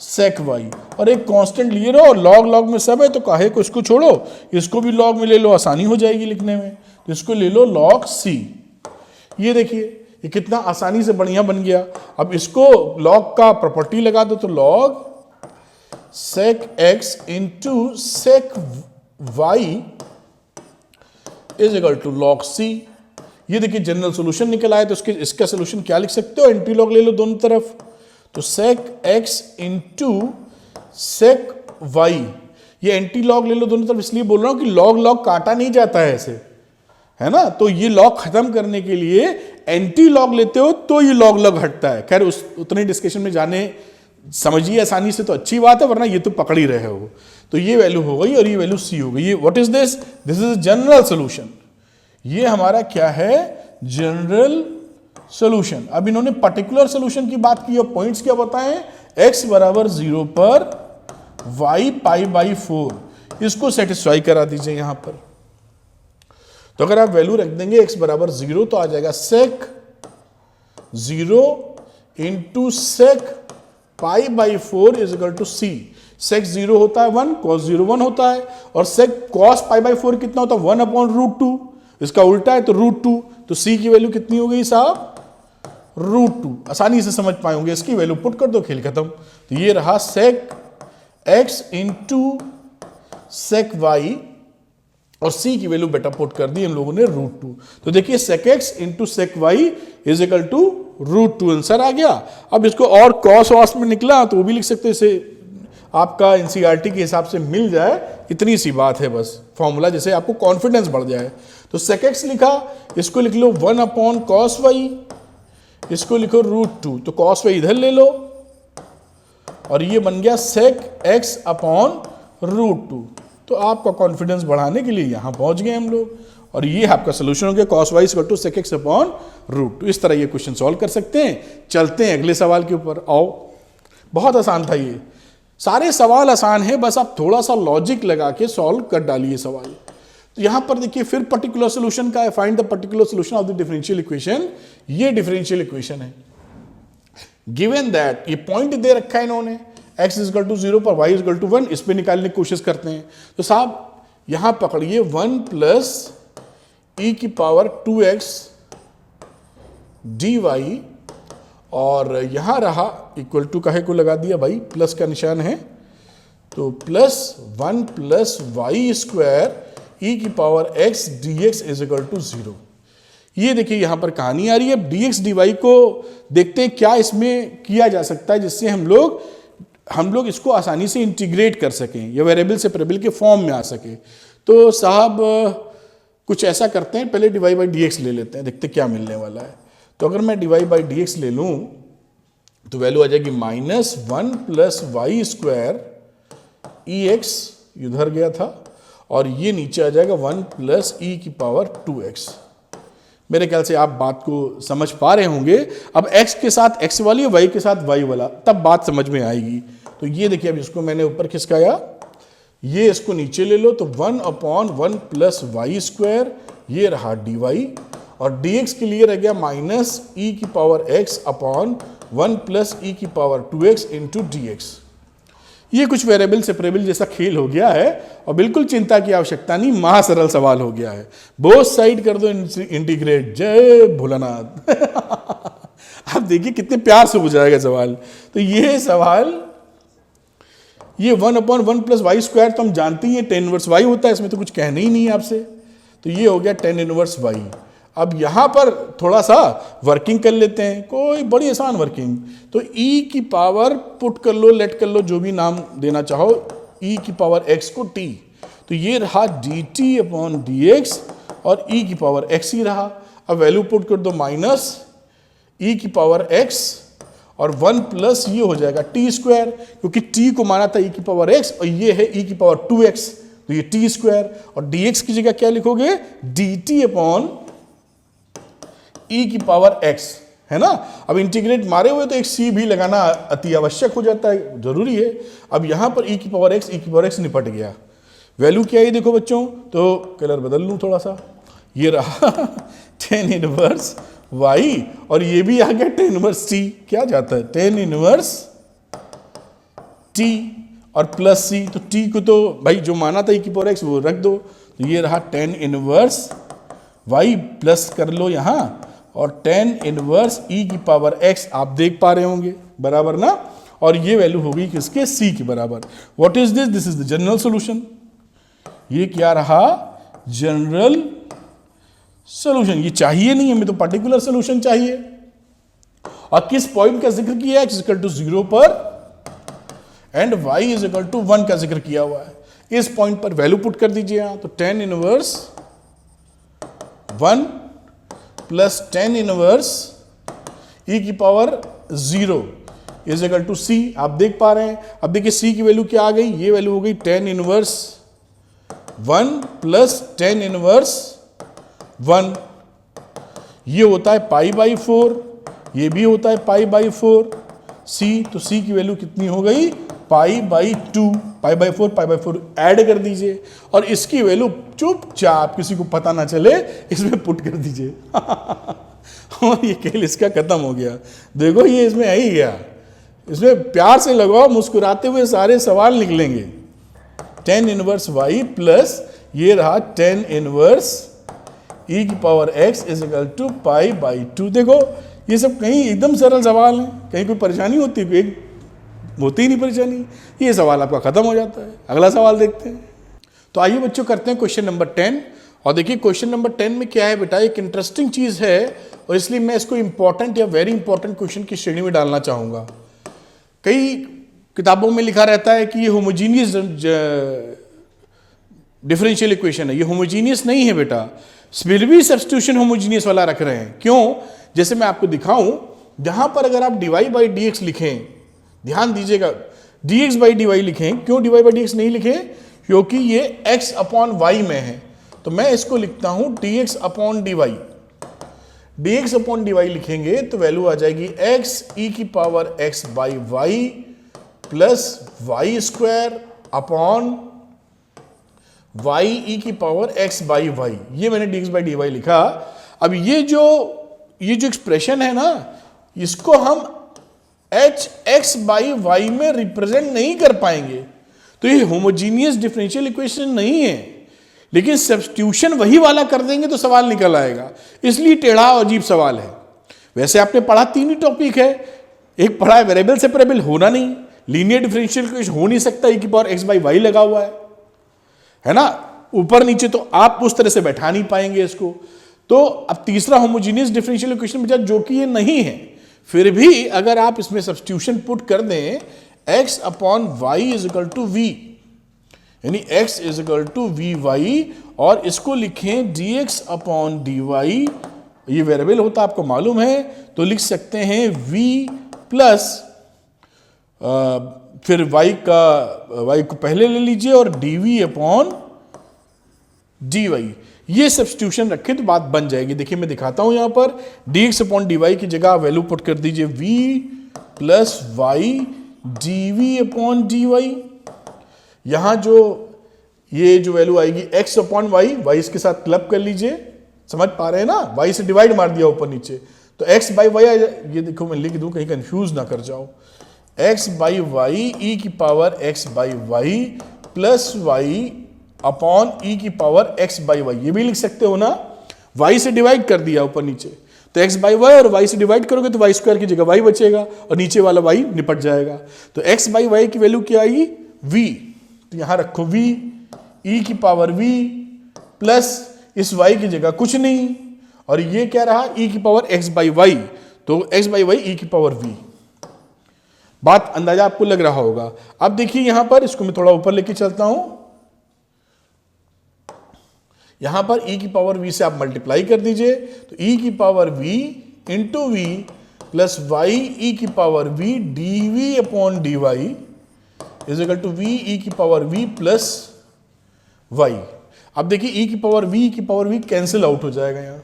A: sec y। और एक कांस्टेंट लिए रहो, और log log में सब है तो काहे को इसको छोड़ो, इसको भी log में ले लो, आसानी हो जाएगी लिखने में। तो इसको ले लो log c। ये देखिए ये कितना आसानी से बढ़िया बन गया। अब इसको log का प्रॉपर्टी लगा दो, तो log sec x into sec y is equal to log c। ये देखिए जनरल सॉल्यूशन निकल आया, तो इसका सॉल्यूशन क्या लिख सकते हो, एंटी लॉग ले लो दोनों तरफ। तो sec x into sec y, ये एंटी लॉग ले लो दोनों तरफ, इसलिए बोल रहा हूं कि log log काटा नहीं जाता है ऐसे, है ना। तो ये लॉग खत्म करने के लिए एंटी लॉग लेते हो तो ये लॉग लॉग हटता है। खैर उस उतने डिस्कशन में जाने, समझिए आसानी से तो अच्छी बात है, वरना ये तो पकड़ ही रहे हो। तो ये वैल्यू हो गई और ये वैल्यू सी हो गई। ये what is this? This is general solution. ये हमारा क्या है? General solution. अब इन्होंने पर्टिकुलर सोल्यूशन की बात की और पॉइंट्स क्या बताएं? x बराबर 0 पर y π/4, इसको सेटिस्फाई करा दीजिए यहां पर। तो अगर आप वैल्यू रख देंगे x बराबर 0 तो आ जाएगा sec 0 into sec π/4 is equal to c। sec 0 होता है 1, cos 0 1 होता है, और sec cos π/4 कितना होता है? 1/√2। इसका उल्टा है तो √2। तो c की वैल्यू कितनी हो गई साहब? √2। आसानी से समझ पाएंगे, इसकी वैल्यू पुट कर दो, खेल खत्म। तो ये रहा sec x into sec y, और c की वैल्यू बेटा पुट कर दी हम लोगों ने √2। तो देखिए sec x into sec y is equal to √2, answer आ गया। अब इसको और कॉस वॉस में निकला तो वो भी लिख सकते हैं, इसे आपका एनसीईआरटी के हिसाब से मिल जाए, इतनी सी बात है बस, फॉर्मूला जैसे आपको कॉन्फिडेंस बढ़ जाए। तो sec x लिखा, इसको लिख लो 1/cos y, इसको लिखो √2, तो cos y इधर ले लो और ये बन गया sec x/√2। तो आपका कॉन्फिडेंस बढ़ाने के लिए यहां पहुंच गए हम लोग, और ये आपका सोल्यूशन हो गया cos y = sec x/√2। इस तरह ये क्वेश्चन सॉल्व कर सकते हैं। चलते हैं अगले सवाल के ऊपर। आओ, बहुत आसान था ये, सारे सवाल आसान है, बस आप थोड़ा सा लॉजिक लगा के सॉल्व कर डालिए सवाल। तो यहां पर देखिए फिर पर्टिकुलर सोल्यूशन का है, find the particular solution of the differential equation. ये डिफरेंशियल इक्वेशन है, गिवन दैट, ये पॉइंट दे रखा है इन्होंने, x = 0 पर y = 1, इस पे निकालने की कोशिश करते हैं। तो साहब यहां पकड़िए 1 + e⁻²x dy, और यहां रहा इक्वल टू काहे को लगा दिया भाई, प्लस का निशान है, तो +1 + y² e⁻x dx is equal to 0। ये देखिए यहां पर कहानी आ रही है। dx dy को देखते हैं क्या इसमें किया जा सकता है जिससे हम लोग इसको आसानी से इंटीग्रेट कर सकें या वेरिएबल सेपरेबल के फॉर्म में आ सके। तो साहब कुछ ऐसा करते हैं, पहले dy/dx ले लेते हैं, देखते क्या मिलने वाला है। तो अगर मैं dy/dx ले लूं तो वैल्यू आ जाएगी -1 + y² ex, इधर गया था, और ये नीचे आ जाएगा 1 + e⁻²x। मेरे ख्याल से आप बात को समझ पा रहे होंगे। अब x के साथ x वाली, y के साथ y वाला, तब बात समझ में आएगी। तो ये देखिए, अब इसको मैंने ऊपर खिसकाया, ये इसको नीचे ले लो, तो 1/1 + y², ये रहा dy, और dx के लिए रह गया -e⁻x/1 + e⁻²x इंटू dx। ये कुछ वेरिएबल सेपरेबल जैसा खेल हो गया है, और बिल्कुल चिंता की आवश्यकता नहीं, महा सरल सवाल हो गया है। बोथ साइड कर दो इंटीग्रेट, जय भोलानाथ। आप देखिए कितने प्यार से हो जाएगा सवाल। तो ये सवाल, ये 1/1 + y² तो हम जानते ही हैं, tan 1 y होता है, इसमें तो कुछ कहना ही नहीं है आपसे। तो ये हो गया tan 1 y। अब यहां पर थोड़ा सा वर्किंग कर लेते हैं, कोई बड़ी आसान वर्किंग। तो e⁻, पुट कर लो, लेट कर लो, जो भी नाम देना चाहो, e⁻x को t, तो ये रहा dt/dx, और e⁻x ही रहा। अब वैल्यू पुट कर दो -e⁻x, और 1 प्लस ये हो जाएगा t², क्योंकि t को माना था e⁻x, और ये है e⁻2x, तो ये t², और dx की जगह क्या लिखोगे? dt/e⁻x, है ना। अब इंटीग्रेट मारे हुए तो एक c भी लगाना अति आवश्यक हो जाता है, जरूरी है। अब यहां पर e⁻x निपट गया। वैल्यू क्या है देखो बच्चों, तो कलर बदल लूं थोड़ा सा, ये रहा tan 1 y, और ये भी आ गया tan 1 t, क्या जाता है tan 1 t, और प्लस c, तो t को तो भाई जो माना था e⁻x वो रख दो, तो ये रहा tan 1 y, प्लस कर लो यहां, और tan 1 e⁻x आप देख पा रहे होंगे, बराबर ना। और ये वैल्यू हो गई किसके? c के बराबर। What is this? This is the general solution. ये क्या रहा? General solution. ये चाहिए नहीं हमें, तो पर्टिकुलर सॉल्यूशन चाहिए। और किस पॉइंट का जिक्र किया है? x = 0 पर एंड y = 1 का जिक्र किया हुआ है। इस पॉइंट पर वैल्यू पुट कर दीजिए यहां, तो tan 1 1 प्लस 10 इनवर्स ई की पावर 0 इज इक्वल टू सी। आप देख पा रहे हैं, अब देखिए सी की वैल्यू क्या आ गई, ये वैल्यू हो गई 10 इनवर्स 1 प्लस 10 इनवर्स 1। ये होता है पाई बाई 4, ये भी होता है पाई बाई 4 सी। तो सी की वैल्यू कितनी हो गई, पाई बाई 2। पाई बाई 4 ऐड कर दीजिए और इसकी वैल्यू चुपचाप, किसी को पता ना चले, इसमें पुट कर दीजिए और ये खेल इसका खत्म हो गया। देखो ये इसमें आ ही गया। इसमें प्यार से लगाओ, मुस्कुराते हुए सारे सवाल निकलेंगे। 10 इनवर्स y प्लस ये रहा 10 इनवर्स e की power x is equal to pi by 2। देखो ये सब कहीं एकदम सरल सवाल हैं, कहीं कोई परेशानी होती है, एक होती ही नहीं परेशानी, ये सवाल आपका खत्म हो जाता है। अगला सवाल देखते हैं। तो आइए बच्चों करते हैं क्वेश्चन नंबर 10। और देखिए क्वेश्चन नंबर 10 में क्या है बेटा, एक इंटरेस्टिंग चीज है और इसलिए मैं इसको इंपॉर्टेंट या वेरी इंपॉर्टेंट क्वेश्चन की श्रेणी में डालना चाहूंगा। कई किताबों में लिखा रहता है कि ये होमोजीनियस डिफरेंशियल इक्वेशन है, ये होमोजीनियस नहीं है बेटा, फिर भी सब्स्टिट्यूशन होमोजीनियस वाला रख रहे हैं। क्यों? जैसे मैं आपको दिखाऊं, जहां पर अगर आप dy बाई डी एक्स लिखें, ध्यान दीजिएगा, dx बाई डी वाई लिखें। क्यों dy बाई डी एक्स नहीं लिखें? क्योंकि ये x अपॉन वाई में है, तो मैं इसको लिखता हूं dx upon d y. dx upon d y लिखेंगे तो वैल्यू आ जाएगी x e की power x by y plus y square upon y e की पावर x बाई वाई। ये मैंने dx बाई डी वाई लिखा। अब ये जो एक्सप्रेशन है ना, इसको हम h x बाई वाई में रिप्रेजेंट नहीं कर पाएंगे, तो ये होमोजीनियस डिफरेंशियल इक्वेशन नहीं है। लेकिन सब्स्टिट्यूशन वही वाला कर देंगे तो सवाल निकल आएगा, इसलिए टेढ़ा और अजीब सवाल है। वैसे आपने पढ़ा तीन ही टॉपिक है, एक पढ़ा है वेरिएबल सेपरेबल होना नहीं, लीनियर डिफरेंशियल इक्वेशन हो नहीं सकता, e की पावर x बाई वाई लगा हुआ है ना, ऊपर नीचे, तो आप उस तरह से बैठा नहीं पाएंगे इसको। तो अब तीसरा होमोजीनियस डिफरेंशियल इक्वेशन बचा, जो कि ये नहीं है। फिर भी अगर आप इसमें सब्स्टिट्यूशन पुट कर दें, x upon y is equal to v, यानी x is equal to v y, और इसको लिखें dx अपॉन डी वाई, ये वेरिएबल होता आपको मालूम है, तो लिख सकते हैं v प्लस फिर y को पहले ले लीजिए और dv अपॉन dy। ये सब्स्टिट्यूशन रखें तो बात बन जाएगी। देखिए मैं दिखाता हूं, यहां पर dx अपॉन डी वाई की जगह वैल्यू पुट कर दीजिए v plus y dv upon d y. यहां ये जो वैल्यू आएगी x अपॉन वाई, वाई इसके साथ क्लब कर लीजिए, समझ पा रहे हैं ना, वाई से डिवाइड मार दिया ऊपर नीचे, तो x बाई वाई, ये देखो मैं लिख दूं कहीं कंफ्यूज ना कर जाओ, x बाई वाई ई की power x by y plus y upon e की पावर x बाई वाई। ये भी लिख सकते हो ना, y से डिवाइड कर दिया ऊपर नीचे, तो x बाई वाई और y से डिवाइड करोगे तो y स्क्वायर की जगह y बचेगा और नीचे वाला y निपट जाएगा। तो x बाई वाई की वैल्यू क्या आएगी, v, तो यहां रखो v e की पावर v प्लस इस y की जगह कुछ नहीं, और ये क्या रहा e की पावर x बाई वाई, तो x बाई वाई e की पावर v। बात अंदाजा आपको लग रहा होगा। अब देखिए यहां पर इसको मैं थोड़ा ऊपर लेके चलता हूं, यहां पर e की पावर v से आप मल्टीप्लाई कर दीजिए, तो e की power v into v plus y e की power v d upon d y is equal to v e की पावर v प्लस वाई। अब देखिए e की पावर v कैंसिल आउट हो जाएगा, यहाँ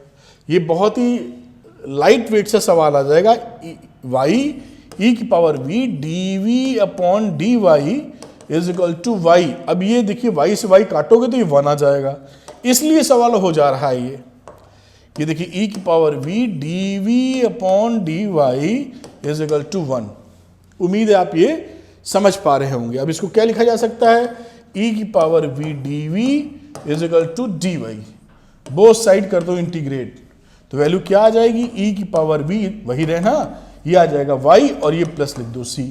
A: ये बहुत ही लाइट वेट से सवाल आ जाएगा, y e की power v d upon d y is equal to y. अब ये देखिए y से y काटोगे तो ये 1 आ जाएगा, इसलिए सवाल हो जा रहा है ये देखिए e की power v d upon d y is equal to 1। उम्मीद है आप ये समझ पा रहे होंगे। अब इसको क्या लिखा जा सकता है, e की power v d is equal to d y, both side कर दो इंटीग्रेट, तो वैल्यू क्या आ जाएगी, e की पावर v वही रहना, ये आ जाएगा y और ये प्लस लिख दो c।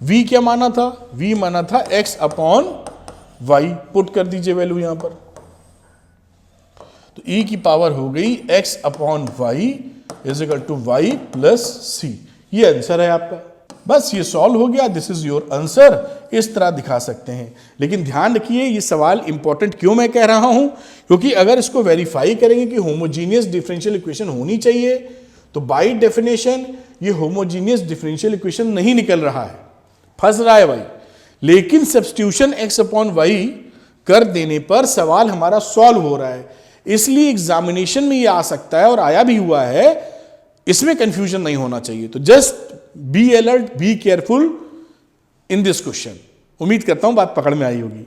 A: v क्या माना था, v माना था x अपॉन y, पुट कर दीजिए वैल्यू यहां पर, तो e की पावर हो गई x upon y is equal to y plus c. ये आंसर है आपका। बस ये सॉल्व हो गया, दिस इज योर आंसर, इस तरह दिखा सकते हैं। लेकिन ध्यान रखिए ये सवाल इंपॉर्टेंट क्यों मैं कह रहा हूं, क्योंकि अगर इसको वेरीफाई करेंगे कि होमोजीनियस डिफरेंशियल इक्वेशन होनी चाहिए, तो बाय डेफिनेशन ये होमोजीनियस डिफरेंशियल इक्वेशन नहीं निकल रहा है, फंस रहा है भाई। लेकिन सब्स्टिट्यूशन x अपॉन वाई कर देने पर सवाल हमारा सॉल्व हो रहा है, इसलिए एग्जामिनेशन में ये आ सकता है और आया भी हुआ है, इसमें कंफ्यूजन नहीं होना चाहिए। तो just be alert, be careful in this question. उम्मीद करता हूं बात पकड़ में आई होगी।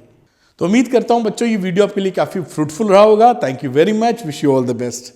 A: तो उम्मीद करता हूं बच्चों ये वीडियो आपके लिए काफी फ्रूटफुल रहा होगा। Thank you very much, wish you all the best.